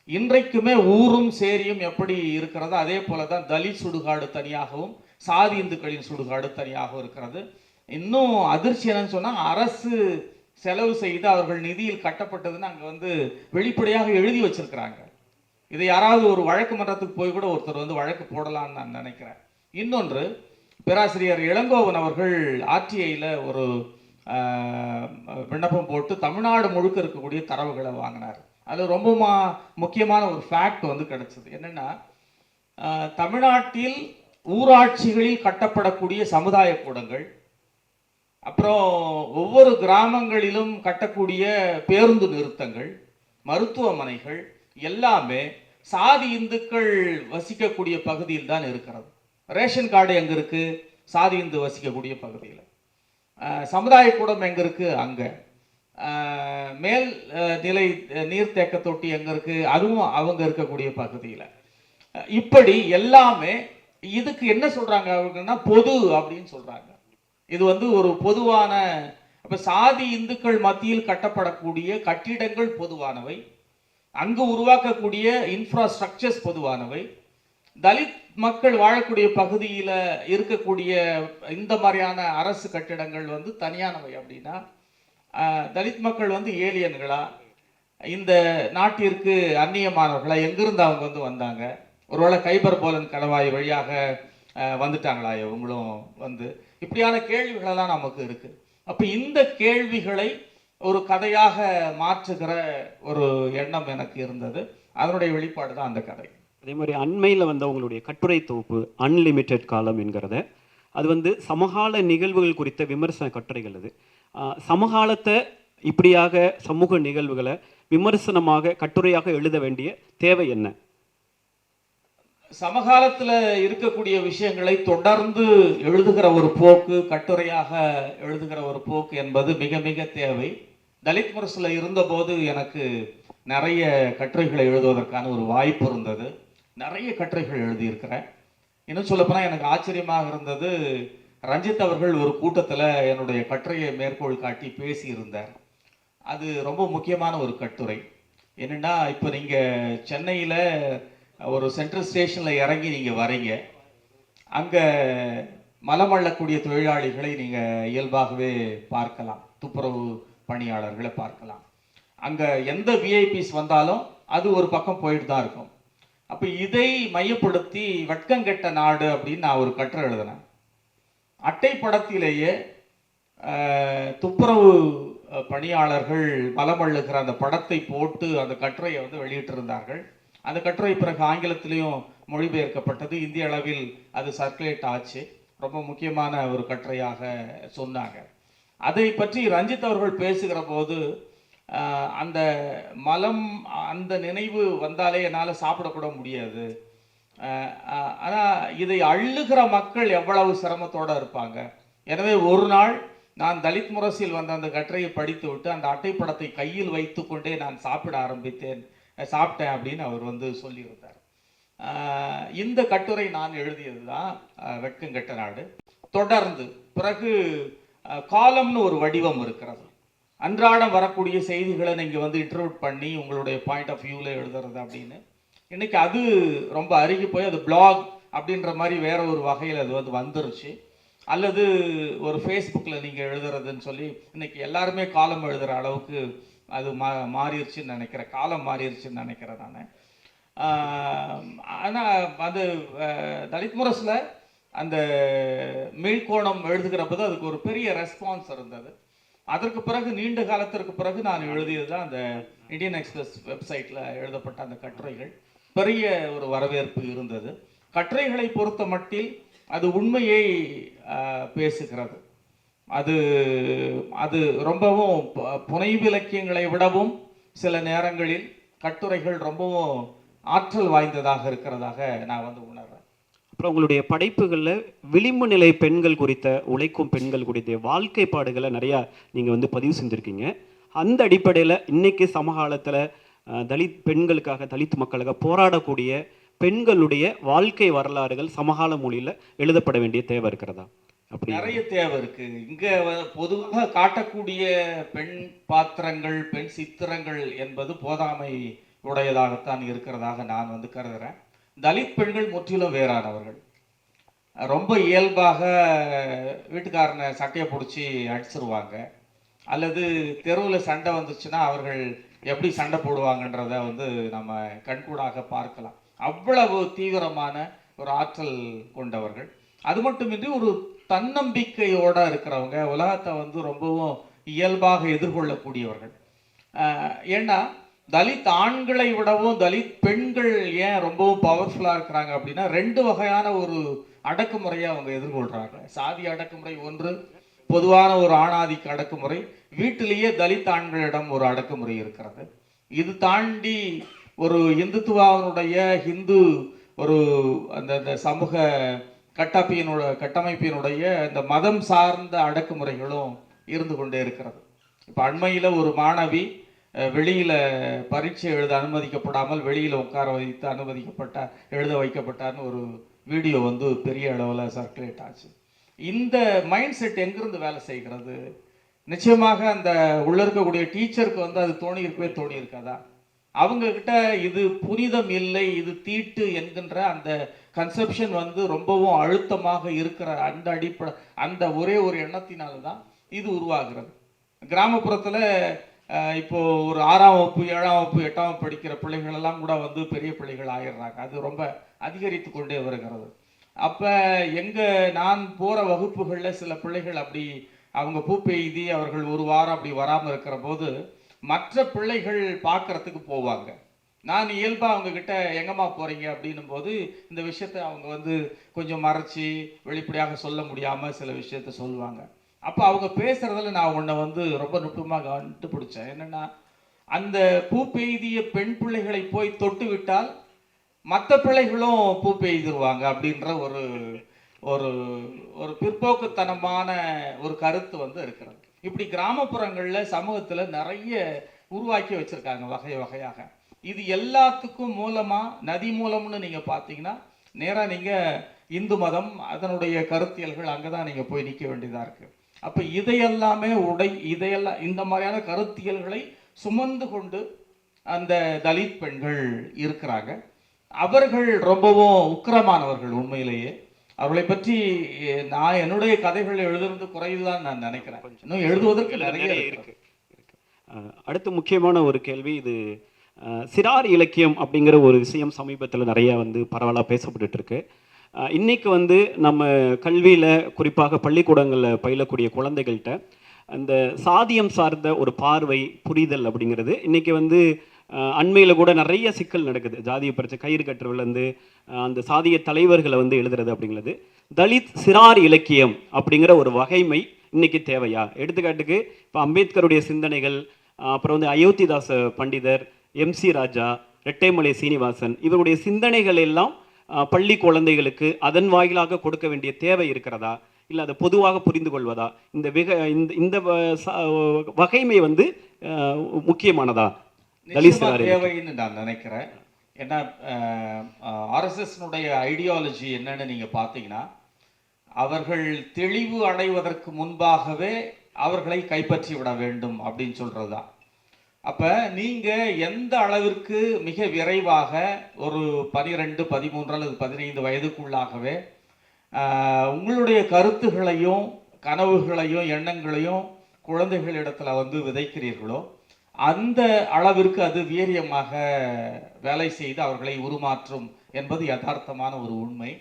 இன்றைக்குமே ஊரும் சேரியும் எப்படி இருக்கிறதோ அதே போல தான் தலித் சுடுகாடு தனியாகவும் சாதி இந்துக்களின் சுடுகாடு தனியாகவும் இருக்கிறது. இன்னும் அதிர்ச்சி என்னன்னு சொன்னால், அரசு செலவு செய்து அவர்கள் நிதியில் கட்டப்பட்டதுன்னு அங்கே வெளிப்படையாக எழுதி வச்சிருக்கிறாங்க. இதை யாராவது ஒரு வழக்கு மன்றத்துக்கு போய் கூட ஒருத்தர் வழக்கு போடலான்னு நான் நினைக்கிறேன். இன்னொன்று, பேராசிரியர் இளங்கோவன் அவர்கள் ஆர்டிஐயில் ஒரு விண்ணப்பம் போட்டு தமிழ்நாடு முழுக்க இருக்கக்கூடிய தரவுகளை வாங்கினார். அது ரொம்ப முக்கியமான ஒரு ஃபேக்ட் கிடைச்சது. என்னென்னா, தமிழ்நாட்டில் ஊராட்சிகளில் கட்டப்படக்கூடிய சமுதாய கூடங்கள், அப்புறம் ஒவ்வொரு கிராமங்களிலும் கட்டக்கூடிய பேருந்து நிறுத்தங்கள், மருத்துவமனைகள் எல்லாமே சாதி இந்துக்கள் வசிக்கக்கூடிய பகுதியில் தான் இருக்கிறது. ரேஷன் கார்டு எங்கே இருக்குது? சாதி இந்து வசிக்கக்கூடிய பகுதியில். சமுதாய கூடம் எங்கே இருக்குது? அங்கே. மேல் நிலை நீர்த்தேக்க தொட்டி எங்கே இருக்குது? அதுவும் அவங்க இருக்கக்கூடிய பகுதியில். இப்படி எல்லாமே இதுக்கு என்ன சொல்கிறாங்க அவங்கன்னா, பொது அப்படின்னு சொல்கிறாங்க. இது ஒரு பொதுவான, அப்போ சாதி இந்துக்கள் மத்தியில் கட்டப்படக்கூடிய கட்டிடங்கள் பொதுவானவை, அங்கு உருவாக்கக்கூடிய இன்ஃப்ராஸ்ட்ரக்சர்ஸ் பொதுவானவை. தலித் மக்கள் வாழக்கூடிய பகுதியில் இருக்கக்கூடிய இந்த மாதிரியான அரசு கட்டிடங்கள் தனியானவை. அப்படின்னா தலித் மக்கள் ஏலியன்களா, இந்த நாட்டிற்கு அந்நியமானவர்களா, எங்கிருந்து அவங்க வந்தாங்க? ஒருவேளை கைபர் போலன் கணவாய் வழியாக வந்துட்டாங்களா இவங்களும்? இப்படியான கேள்விகளெல்லாம் நமக்கு இருக்கு. அப்போ இந்த கேள்விகளை ஒரு கதையாக மாற்றுகிற ஒரு எண்ணம் எனக்கு இருந்தது. அதனுடைய வெளிப்பாடு தான் அந்த கதை. அதே மாதிரி அண்மையில் உங்களுடைய கட்டுரை தொகுப்பு அன்லிமிட்டெட் காலம் என்கிறத, அது சமகால நிகழ்வுகள் குறித்த விமர்சன கட்டுரைகள். அது சமகாலத்தை இப்படியாக சமூக நிகழ்வுகளை விமர்சனமாக கட்டுரையாக எழுத வேண்டிய தேவை என்ன? சமகாலத்தில் இருக்கக்கூடிய விஷயங்களை தொடர்ந்து எழுதுகிற ஒரு போக்கு, கட்டுரையாக எழுதுகிற ஒரு போக்கு என்பது மிக மிக தேவை. தலித் முரசில் இருந்தபோது எனக்கு நிறைய கட்டுரைகளை எழுதுவதற்கான ஒரு வாய்ப்பு இருந்தது. நிறைய கட்டுரைகள் எழுதியிருக்கிறேன். இன்னும் சொல்லப்போனால் எனக்கு ஆச்சரியமாக இருந்தது, ரஞ்சித் அவர்கள் ஒரு கூட்டத்தில் என்னுடைய கட்டுரையை மேற்கோள் காட்டி பேசியிருந்தார். அது ரொம்ப முக்கியமான ஒரு கட்டுரை. என்னென்னா, இப்போ நீங்கள் சென்னையில் ஒரு சென்ட்ரல் ஸ்டேஷனில் இறங்கி நீங்கள் வரீங்க. அங்கே மலம் அள்ளக்கூடிய தொழிலாளிகளை நீங்கள் இயல்பாகவே பார்க்கலாம், துப்புரவு பணியாளர்களை பார்க்கலாம். அங்கே எந்த விஐபிஸ் வந்தாலும் அது ஒரு பக்கம் போயிட்டு தான் இருக்கும். அப்போ இதை மையப்படுத்தி வெட்கங்கெட்ட நாடு அப்படின்னு நான் ஒரு கட்டுரை எழுதினேன். அட்டை படத்திலேயே துப்புரவு பணியாளர்கள் மலம் அள்ளுகிற அந்த படத்தை போட்டு அந்த கட்டுரையை வெளியிட்டிருந்தார்கள். அந்த கட்டுரை பிறகு ஆங்கிலத்திலையும் மொழிபெயர்க்கப்பட்டது. இந்திய அளவில் அது சர்க்குலேட் ஆச்சு. ரொம்ப முக்கியமான ஒரு கட்டுரையாக சொன்னாங்க. அதை பற்றி ரஞ்சித் அவர்கள் பேசுகிற போது அந்த மலம், அந்த நினைவு வந்தாலே என்னால் சாப்பிடக்கூட முடியாது. ஆனால் இதை அள்ளுகிற மக்கள் எவ்வளவு சிரமத்தோடு இருப்பாங்க. எனவே ஒரு நாள் நான் தலித் முரசில் வந்த அந்த கட்டுரையை படித்து விட்டு அந்த அட்டைப்படத்தை கையில் வைத்து கொண்டே நான் சாப்பிட்டேன் அப்படின்னு அவர் சொல்லியிருந்தார். இந்த கட்டுரை நான் எழுதியது தான் வெட்கங்கெட்ட நாடு. தொடர்ந்து பிறகு காலம்னு ஒரு வடிவம் இருக்கிறது. அன்றாடம் வரக்கூடிய செய்திகளை நீங்கள் இன்டர்வியூட் பண்ணி உங்களுடைய பாயிண்ட் ஆஃப் வியூவில் எழுதுறது அப்படின்னு. இன்னைக்கு அது ரொம்ப அருகி போய் அது பிளாக் அப்படின்ற மாதிரி வேற ஒரு வகையில் அது வந்துருச்சு. அல்லது ஒரு ஃபேஸ்புக்கில் நீங்கள் எழுதுறதுன்னு சொல்லி இன்னைக்கு எல்லாருமே காலம் எழுதுகிற அளவுக்கு அது மாறிடுச்சுன்னு நினைக்கிறேன். காலம் மாறிடுச்சுன்னு நினைக்கிறேன் நான். ஆனால் அது தலித் முரசில் அந்த மீள்கோணம் எழுதுகிற போது அதுக்கு ஒரு பெரிய ரெஸ்பான்ஸ் இருந்தது. அதற்கு பிறகு நீண்ட காலத்திற்கு பிறகு நான் எழுதியது தான் அந்த இந்தியன் எக்ஸ்பிரஸ் வெப்சைட்டில் எழுதப்பட்ட அந்த கட்டுரைகள். பெரிய ஒரு வரவேற்பு இருந்தது. கட்டுரைகளை பொறுத்த மட்டில் அது உண்மையை பேசுகிறது. அது அது ரொம்பவும் புனைவிலக்கியங்களை விடவும் சில நேரங்களில் கட்டுரைகள் ரொம்பவும் ஆற்றல் வாய்ந்ததாக இருக்கிறதாக நான் உணர்றேன். அப்புறம் உங்களுடைய படைப்புகளில் விளிம்பு நிலை பெண்கள் குறித்த, உழைக்கும் பெண்கள் குறித்த வாழ்க்கைப்பாடுகளை நிறையா நீங்கள் பதிவு செஞ்சுருக்கீங்க. அந்த அடிப்படையில் இன்னைக்கு சமகாலத்தில் தலித் பெண்களுக்காக, தலித் மக்களுக்காக போராடக்கூடிய பெண்களுடைய வாழ்க்கை வரலாறுகள் சமகால மொழியில் எழுதப்பட வேண்டிய தேவை இருக்கிறதா? அப்படி நிறைய தேவை இருக்கு. இங்க பொதுவாக காட்டக்கூடிய பெண் பாத்திரங்கள், பெண் சித்திரங்கள் என்பது போதாமை உடையதாகத்தான் இருக்கிறதாக நான் கருதுறேன். தலித் பெண்கள் முற்றிலும் வேறானவர்கள். ரொம்ப இயல்பாக வீட்டுக்காரனை சட்டையை பிடிச்சி அடிச்சிருவாங்க. அல்லது தெருவில் சண்டை வந்துச்சுன்னா அவர்கள் எப்படி சண்டை போடுவாங்கன்றத நம்ம கண்கூடாக பார்க்கலாம். அவ்வளவு தீவிரமான ஒரு ஆற்றல் கொண்டவர்கள். அது மட்டுமின்றி ஒரு தன்னம்பிக்கையோட இருக்கிறவங்க, உலகத்தை ரொம்பவும் இயல்பாக எதிர்கொள்ளக்கூடியவர்கள். ஏன்னா தலித் ஆண்களை விடவும் தலித் பெண்கள் ஏன் ரொம்பவும் பவர்ஃபுல்லாக இருக்கிறாங்க அப்படின்னா, ரெண்டு வகையான ஒரு அடக்குமுறையை அவங்க எதிர்கொள்கிறாங்க. சாதி அடக்குமுறை ஒன்று, பொதுவான ஒரு ஆணாதிக்க அடக்குமுறை. வீட்டிலேயே தலித் ஆண்களிடம் ஒரு அடக்குமுறை இருக்கிறது. இது தாண்டி ஒரு இந்துத்துவாவினுடைய ஹிந்து ஒரு அந்த சமூக கட்டமைப்பினுடைய இந்த மதம் சார்ந்த அடக்குமுறைகளும் இருந்து கொண்டே இருக்கிறது. இப்போ அண்மையில் ஒரு மாணவி வெளியில் பரீட்சை எழுத அனுமதிக்கப்படாமல் வெளியில் உட்கார வைத்து எழுத வைக்கப்பட்டார்னு ஒரு வீடியோ பெரிய அளவில் சர்க்குலேட் ஆச்சு. இந்த மைண்ட் செட் எங்கிருந்து வேலை செய்கிறது? நிச்சயமாக அந்த உள்ள இருக்கக்கூடிய டீச்சருக்கு அது தோணி இருக்காதா? அவங்க கிட்ட இது புனிதம் இல்லை, இது தீட்டு என்கின்ற அந்த கன்செப்ஷன் ரொம்பவும் அழுத்தமாக இருக்கிற அந்த ஒரே ஒரு எண்ணத்தினால்தான் இது உருவாகிறது. கிராமப்புறத்தில் இப்போ ஒரு 6ஆம் வகுப்பு 7ஆம் வகுப்பு 8ஆம் வகுப்பு படிக்கிற பிள்ளைகள் எல்லாம் கூட பெரிய பிள்ளைகள் ஆயிடுறாங்க. அது ரொம்ப அதிகரித்து கொண்டே வருகிறது. அப்போ நான் போகிற வகுப்புகளில் சில பிள்ளைகள் அப்படி அவங்க பூ பெய்தி அவர்கள் ஒரு வாரம் அப்படி வராமல் இருக்கிற போது மற்ற பிள்ளைகள் பார்க்கறதுக்கு போவாங்க. நான் இயல்பாக அவங்க கிட்ட எங்கம்மா போகிறீங்க அப்படின்னும் போது இந்த விஷயத்த அவங்க கொஞ்சம் மறைச்சி வெளிப்படையாக சொல்ல முடியாமல் சில விஷயத்த சொல்லுவாங்க. அப்போ அவங்க பேசுறதுல நான் உன்னை ரொம்ப நுட்பமாக கண்டுபிடிச்சேன். என்னன்னா, அந்த பூ பெய்திய பெண் பிள்ளைகளை போய் தொட்டு விட்டால் மற்ற பிள்ளைகளும் பூ பெய்திருவாங்க அப்படின்ற ஒரு ஒரு ஒரு பிற்போக்குத்தனமான ஒரு கருத்து இருக்கிறது. இப்படி கிராமப்புறங்களில் சமூகத்தில் நிறைய உருவாக்கி வச்சிருக்காங்க வகை வகையாக. இது எல்லாத்துக்கும் மூலமா நதி மூலம்னு நீங்க பார்த்தீங்கன்னா நேராக நீங்க இந்து மதம் அதனுடைய கருத்தியல்கள் அங்கதான் நீங்க போய் நிற்க வேண்டியதா இருக்கு. அப்ப இதையெல்லாமே இதையெல்லாம் இந்த மாதிரியான கருத்தியல்களை சுமந்து கொண்டு அந்த தலித் பெண்கள் இருக்கிறாங்க. அவர்கள் ரொம்பவும் உக்கிரமானவர்கள். உண்மையிலேயே அவர்களை பற்றி நான் என்னுடைய கதைகள் எழுதுறது குறைவுதான் நான் நினைக்கிறேன். இன்னும் எழுதுவதற்கு நிறைய இருக்கு. அடுத்த முக்கியமான ஒரு கேள்வி, இது சிறார் இலக்கியம் அப்படிங்கிற ஒரு விஷயம் சமீபத்தில் நிறைய பரவலாக பேசப்பட்டு இருக்கு. இன்னைக்கு நம்ம கல்வியில் குறிப்பாக பள்ளிக்கூடங்களில் பயிலக்கூடிய குழந்தைகள்கிட்ட அந்த சாதியம் சார்ந்த ஒரு பார்வை புரிதல் அப்படிங்கிறது இன்னைக்கு அண்மையில் கூட நிறைய சிக்கல் நடக்குது. ஜாதிய பிரச்சனை, கயிறு கட்டுறதுலேருந்து அந்த சாதிய தலைவர்களை வந்து எழுதுறது அப்படிங்கிறது. தலித் சிறார் இலக்கியம் அப்படிங்கிற ஒரு வகைமை இன்னைக்கு தேவையா? எடுத்துக்காட்டுக்கு இப்போ அம்பேத்கருடைய சிந்தனைகள், அப்புறம் வந்து அயோத்திதாச பண்டிதர், MC ராஜா, ரெட்டைமலை சீனிவாசன் இவருடைய சிந்தனைகள் எல்லாம் பள்ளி குழந்தைகளுக்கு அதன் வாயிலாக கொடுக்க வேண்டிய தேவை இருக்கிறதா, இல்லை அதை பொதுவாக புரிந்து கொள்வதா? இந்த இந்த வகைமை வந்து முக்கியமானதா? தேவைன்னு நான் நினைக்கிறேன். ஏன்னா ஆர்எஸ்எஸ்னுடைய ஐடியாலஜி என்னன்னு நீங்க பார்த்தீங்கன்னா, அவர்கள் தெளிவு அடைவதற்கு முன்பாகவே அவர்களை கைப்பற்றி விட வேண்டும் அப்படின்னு சொல்றதுதான். அப்ப நீங்க எந்த அளவிற்கு மிக விரைவாக ஒரு 12, 13 அல்லது 15 வயதுக்குள்ளாகவே உங்களுடைய கருத்துகளையும் கனவுகளையும் எண்ணங்களையும் குழந்தைகளிடத்துல வந்து விதைக்கிறீர்களோ, அந்த அளவிற்கு அது வீரியமாக வேலை செய்து அவர்களை உருமாற்றும் என்பது யதார்த்தமான ஒரு உண்மை.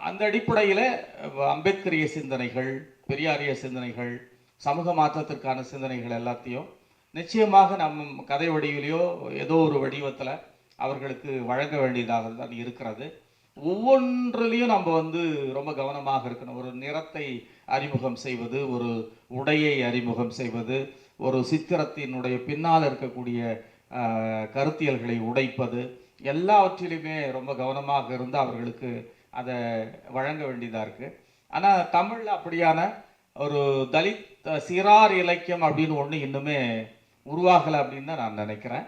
அந்த அடிப்படையில் அம்பேத்கரிய சிந்தனைகள், பெரியாரிய சிந்தனைகள், சமூக மாற்றத்திற்கான சிந்தனைகள் எல்லாத்தையும் நிச்சயமாக நம் கதை வடிவிலையோ ஏதோ ஒரு வடிவத்தில் அவர்களுக்கு வழங்க வேண்டியதாக தான் இருக்கிறது. ஒவ்வொன்றிலையும் நம்ம வந்து ரொம்ப கவனமாக இருக்கணும். ஒரு நிறத்தை அறிமுகம் செய்வது, ஒரு உடையை அறிமுகம் செய்வது, ஒரு சித்திரத்தினுடைய பின்னால் இருக்கக்கூடிய கருத்தியல்களை உடைப்பது, எல்லாவற்றிலுமே ரொம்ப கவனமாக இருந்து அவர்களுக்கு அதை வழங்க வேண்டியதாக இருக்குது. ஆனால் தமிழில் அப்படியான ஒரு தலித் சிறார் இலக்கியம் அப்படின்னு ஒன்று இன்னுமே உருவாகலை அப்படின்னு தான் நான் நினைக்கிறேன்.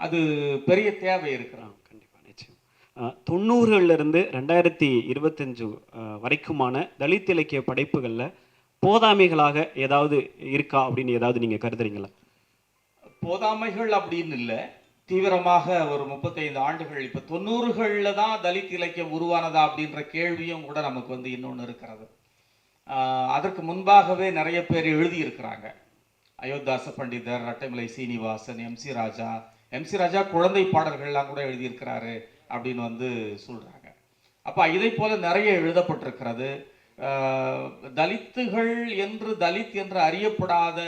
அது பெரிய தேவை இருக்கிறான். கண்டிப்பாக, நிச்சயம். 90களிலிருந்து 2025 வரைக்குமான தலித் இலக்கிய படைப்புகளில் போதாமைகளாக ஏதாவது இருக்கா அப்படின்னு ஏதாவது நீங்கள் கருதுறீங்களா? போதாமைகள் அப்படின்னு இல்லை, தீவிரமாக ஒரு 35 ஆண்டுகள், இப்போ 90களில் தான் தலித் இலக்கியம் உருவானதா அப்படின்ற கேள்வியும் கூட நமக்கு வந்து இன்னொன்று இருக்கிறது. அதற்கு முன்பாகவே நிறைய பேர் எழுதியிருக்கிறாங்க. அயோத்திதாச பண்டிதர், ரெட்டைமலை சீனிவாசன், MC ராஜா குழந்தை பாடல்கள்லாம் கூட எழுதியிருக்கிறாரு அப்படின்னு வந்து சொல்கிறாங்க. அப்போ இதை போல நிறைய எழுதப்பட்டிருக்கிறது. தலித்துகள் என்று தலித் என்று அறியப்படாத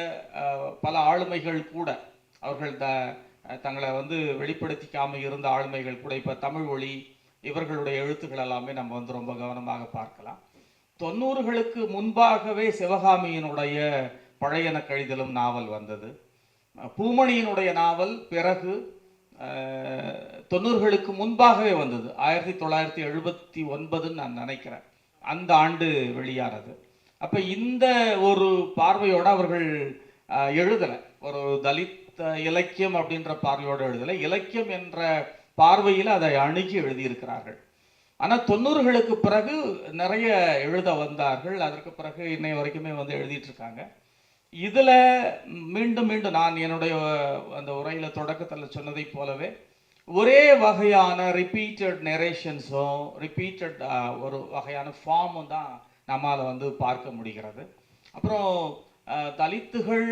பல ஆளுமைகள் கூட, அவர்கள் தங்களை வந்து வெளிப்படுத்திக்காமல் இருந்த ஆளுமைகள் கூட, இப்போ தமிழ் ஒளி இவர்களுடைய எழுத்துக்கள் எல்லாமே நம்ம வந்து ரொம்ப கவனமாக பார்க்கலாம். 90களுக்கு முன்பாகவே சிவகாமியினுடைய பழையன கழிதலும் நாவல் வந்தது. பூமணியினுடைய நாவல் பிறகு 90களுக்கு முன்பாகவே வந்தது. 1979 நான் நினைக்கிறேன் அந்த ஆண்டு வெளியானது. அப்போ இந்த ஒரு பார்வையோடு அவர்கள் எழுதலை, ஒரு தலித் இலக்கியம் அப்படின்ற பார்வையோடு எழுதலை, இலக்கியம் என்ற பார்வையில் அதை அணுகி எழுதியிருக்கிறார்கள். ஆனால் 90களுக்கு பிறகு நிறைய எழுத வந்தார்கள். அதற்கு பிறகு இன்னை வரைக்குமே வந்து எழுதிட்டு இருக்காங்க. இதில் மீண்டும் மீண்டும் நான் என்னுடைய அந்த உரையில் தொடக்கத்தில் சொன்னதை போலவே ஒரே வகையான ரிப்பீட்டட் நெரேஷன்ஸும் ரிப்பீட்டட் ஒரு வகையான ஃபார்மும் தான் நம்மால் வந்து பார்க்க முடிகிறது. அப்புறம் தலித்துகள்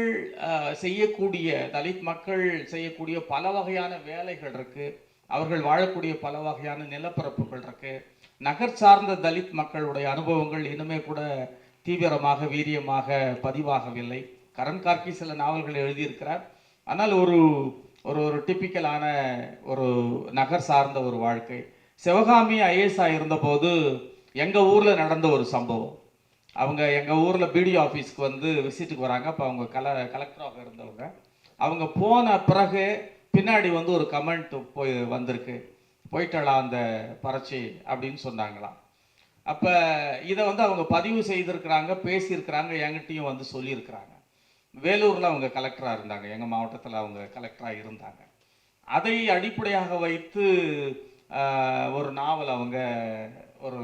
செய்யக்கூடிய, தலித் மக்கள் செய்யக்கூடிய பல வகையான வேலைகள் இருக்குது. அவர்கள் வாழக்கூடிய பல வகையான நிலப்பரப்புகள் இருக்குது. நகர் சார்ந்த தலித் மக்களுடைய அனுபவங்கள் இன்னுமே கூட தீவிரமாக வீரியமாக பதிவாகவில்லை. கரண் கார்கி சில நாவல்கள் எழுதியிருக்கிறார். ஆனால் ஒரு ஒரு ஒரு டிப்பிக்கலான ஒரு நகர் சார்ந்த ஒரு வாழ்க்கை. சிவகாமி IAS இருந்தபோது எங்கள் ஊரில் நடந்த ஒரு சம்பவம். அவங்க எங்கள் ஊரில் BDO ஆஃபீஸ்க்கு வந்து விசிட்டுக்கு வராங்க. அப்போ அவங்க கலெக்டராக இருந்தவங்க. அவங்க போன பிறகு பின்னாடி வந்து ஒரு கமெண்ட் வந்திருக்கு, போயிட்டலாம் அந்த பரட்சி அப்படின்னு சொன்னாங்களாம். அப்போ இதை வந்து அவங்க பதிவு செய்திருக்கிறாங்க, பேசியிருக்கிறாங்க, என்கிட்டையும் வந்து சொல்லியிருக்கிறாங்க. வேலூரில் அவங்க கலெக்டராக இருந்தாங்க, எங்கள் மாவட்டத்தில் அவங்க கலெக்டராக இருந்தாங்க. அதை அடிப்படையாக வைத்து ஒரு நாவல் அவங்க ஒரு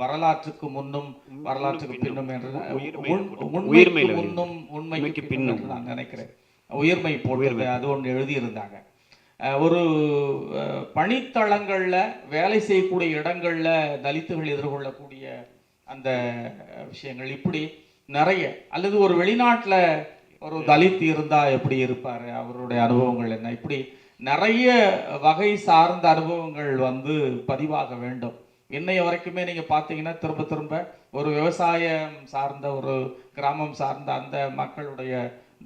வரலாற்றுக்கு முன்னும் வரலாற்றுக்கு பின்னும் என்று உண்மைக்கு பின்னும் என்று நான் நினைக்கிறேன். உயிர்மை போட்டு அது ஒன்று எழுதியிருந்தாங்க. ஒரு பணித்தளங்களில் வேலை செய்யக்கூடிய இடங்களில் தலித்துகள் எதிர்கொள்ளக்கூடிய அந்த விஷயங்கள் இப்படி நிறைய, அல்லது ஒரு வெளிநாட்டில் ஒரு தலித் இருந்தால் எப்படி இருப்பார், அவருடைய அனுபவங்கள் என்ன, இப்படி நிறைய வகை சார்ந்த அனுபவங்கள் வந்து பதிவாக வேண்டும். இன்னைய வரைக்குமே நீங்கள் பார்த்தீங்கன்னா திரும்ப திரும்ப ஒரு விவசாயம் சார்ந்த ஒரு கிராமம் சார்ந்த அந்த மக்களுடைய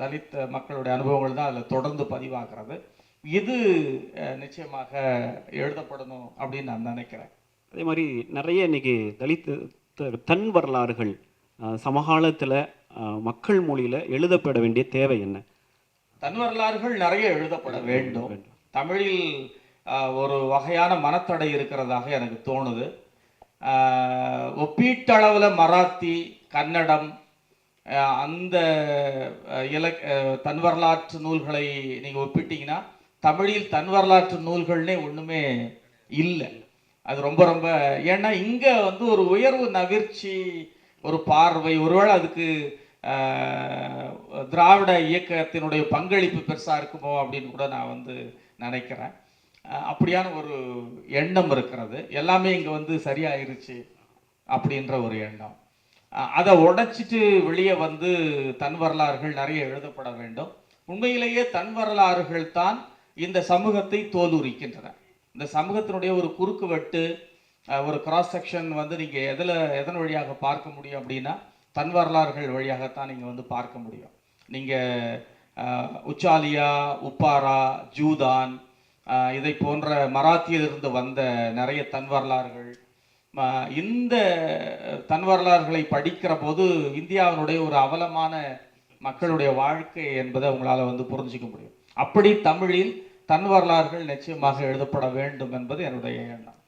தலித் மக்களுடைய அனுபவங்கள் தான் அதில் தொடர்ந்து பதிவாகிறது. இது நிச்சயமாக எழுதப்படணும் அப்படின்னு நான் நினைக்கிறேன். அதே மாதிரி நிறைய இன்னைக்கு தலித் தன் வரலாறுகள் சமகாலத்தில் மக்கள் மொழியில் எழுதப்பட வேண்டிய தேவை என்ன? தன் வரலாறுகள் நிறைய எழுதப்பட வேண்டும். தமிழில் ஒரு வகையான மனத்தடை இருக்கிறதாக எனக்கு தோணுது. ஒப்பீட்டளவில் மராத்தி, கன்னடம் அந்த தன் வரலாற்று நூல்களை நீங்கள் ஒப்பிட்டீங்கன்னா தமிழில் தன் வரலாற்று நூல்கள்னே ஒன்றுமே இல்லை. அது ரொம்ப ரொம்ப ஏன்னா இங்கே வந்து ஒரு உயர்வு நவிர்ச்சி, ஒரு பார்வை, ஒருவேளை அதுக்கு திராவிட இயக்கத்தினுடைய பங்களிப்பு பெருசாக இருக்குமோ அப்படின்னு கூட நான் வந்து நினைக்கிறேன். அப்படியான ஒரு எண்ணம் இருக்கிறது. எல்லாமே இங்கே வந்து சரியாயிருச்சு அப்படின்ற ஒரு எண்ணம். அதை உடைச்சிட்டு வெளியே வந்து தன் வரலாறுகள் நிறைய எழுதப்பட வேண்டும். உண்மையிலேயே தன் வரலாறுகள் தான் இந்த சமூகத்தை தோலுரிக்கின்றன. இந்த சமூகத்தினுடைய ஒரு குறுக்கு வெட்டு, ஒரு கிராஸ் செக்ஷன் வந்து நீங்கள் எதன் வழியாக பார்க்க முடியும் அப்படின்னா தன் வரலாறுகள் வழியாகத்தான் நீங்கள் வந்து பார்க்க முடியும். நீங்கள் உச்சாலியா, உப்பாரா, ஜூதான் இதை போன்ற மராத்தியிலிருந்து வந்த நிறைய தன் வரலாறுகள், இந்த தன் வரலாறுகளை படிக்கிற போது இந்தியாவினுடைய ஒரு அவலமான மக்களுடைய வாழ்க்கை என்பதை உங்களால் வந்து புரிஞ்சிக்க முடியும். அப்படி தமிழில் தன் வரலாறுகள் நிச்சயமாக எழுதப்பட வேண்டும் என்பது என்னுடைய எண்ணம்.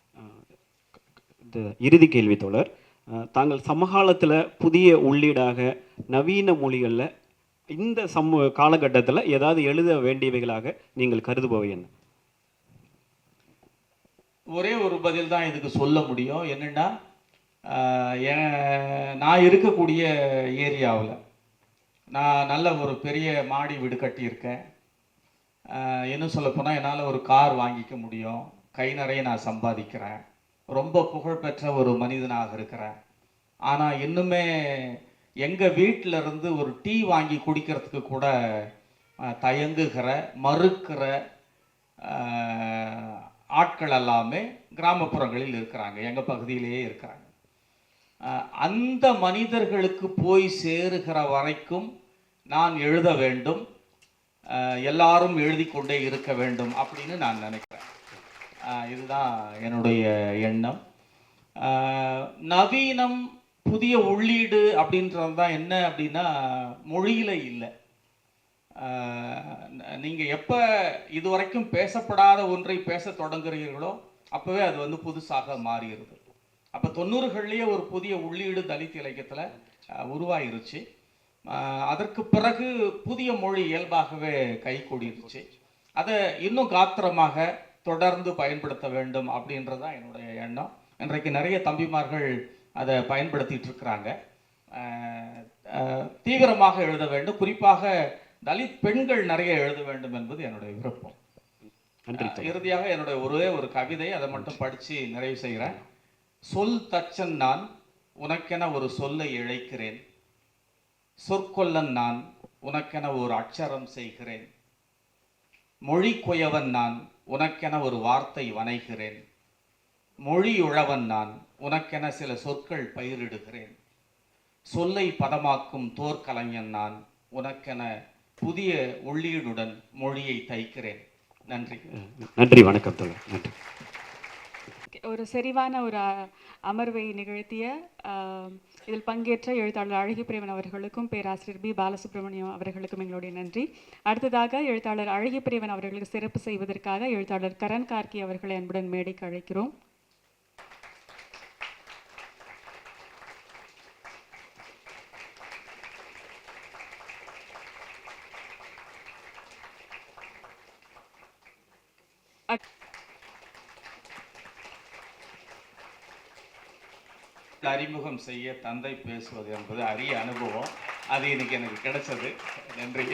இந்த இறுதி கேள்வி தோழர், தாங்கள் சமகாலத்தில் புதிய உள்ளீடாக நவீன மொழிகளில் இந்த காலகட்டத்தில் ஏதாவது எழுத வேண்டியவைகளாக நீங்கள் கருதுபவை என்ன? ஒரே ஒரு பதில் தான் இதுக்கு சொல்ல முடியும். என்னென்னா, நான் இருக்கக்கூடிய ஏரியாவில் நான் நல்ல ஒரு பெரிய மாடி வீடு கட்டியிருக்கேன். இன்னும் சொல்லப்போனால் என்னால் ஒரு கார் வாங்கிக்க முடியும். கை நிறைய நான் சம்பாதிக்கிறேன். ரொம்ப புகழ்பெற்ற ஒரு மனிதனாக இருக்கிறேன். ஆனால் இன்னுமே எங்கள் வீட்டில் இருந்து ஒரு டீ வாங்கி குடிக்கிறதுக்கு கூட தயங்குகிற, மறுக்கிற ஆட்கள் எல்லாமே கிராமப்புறங்களில் இருக்கிறாங்க, எங்கள் பகுதியிலேயே இருக்கிறாங்க. அந்த மனிதர்களுக்கு போய் சேருகிற வரைக்கும் நான் எழுத வேண்டும், எல்லாரும் எழுதி கொண்டே இருக்க வேண்டும் அப்படின்னு நான் நினைக்கிறேன். இதுதான் என்னுடைய எண்ணம். நவீனம், புதிய உள்ளீடு அப்படின்றது தான் என்ன அப்படின்னா மொழியில் இல்லை. நீங்கள் எப்போ இதுவரைக்கும் பேசப்படாத ஒன்றை பேச தொடங்குகிறீர்களோ அப்போவே அது வந்து புதுசாக மாறிடுது. அப்போ 90கள்லேயே ஒரு புதிய உள்ளீடு தலித் இலக்கியத்தில் உருவாயிருச்சு. அதற்கு பிறகு புதிய மொழி இயல்பாகவே கை கூடிருச்சு. அதை இன்னும் காத்திரமாக தொடர்ந்து பயன்படுத்த வேண்டும் அப்படின்றது தான் என்னுடைய எண்ணம். இன்றைக்கு நிறைய தம்பிமார்கள் அதை பயன்படுத்திட்டு இருக்கிறாங்க. தீவிரமாக எழுத வேண்டும். குறிப்பாக தலித் பெண்கள் நிறைய எழுத வேண்டும் என்பது என்னுடைய விருப்பம். இறுதியாக என்னுடைய ஒரே ஒரு கவிதை, அதை மட்டும் படித்து நிறைவு செய்கிறேன். சொல் தச்சன் நான், உனக்கென ஒரு சொல்லை இழைக்கிறேன். சொற்கொல்லன் நான், உனக்கென ஒரு அட்சரம் செய்கிறேன். மொழி குயவன் நான், உனக்கென ஒரு வார்த்தை வணைகிறேன். மொழியுழவன் நான், உனக்கென சில சொற்கள் பயிரிடுகிறேன். சொல்லை பதமாக்கும் தோற்கலைஞன் நான், உனக்கென புதிய உள்ளீடுடன் மொழியை தைக்கிறேன். நன்றி. நன்றி, வணக்கம் தோழர். நன்றி. ஒரு செறிவான ஒரு அமர்வை நிகழ்த்திய இதில் பங்கேற்ற எழுத்தாளர் அழகி பிரேமன் அவர்களுக்கும் பேராசிரியர் பி பாலசுப்ரமணியம் அவர்களுக்கும் எங்களுடைய நன்றி. அடுத்ததாக எழுத்தாளர் அழகி பிரேமன் அவர்களுக்கு சிறப்பு செய்வதற்காக எழுத்தாளர் கரண் கார்கி அவர்களை அன்புடன் மேடைக்கு அழைக்கிறோம். அறிமுகம் செய்ய தந்தை பேசுவது என்பது அரிய அனுபவம். அது இன்னைக்கு எனக்கு கிடைச்சது. நன்றி.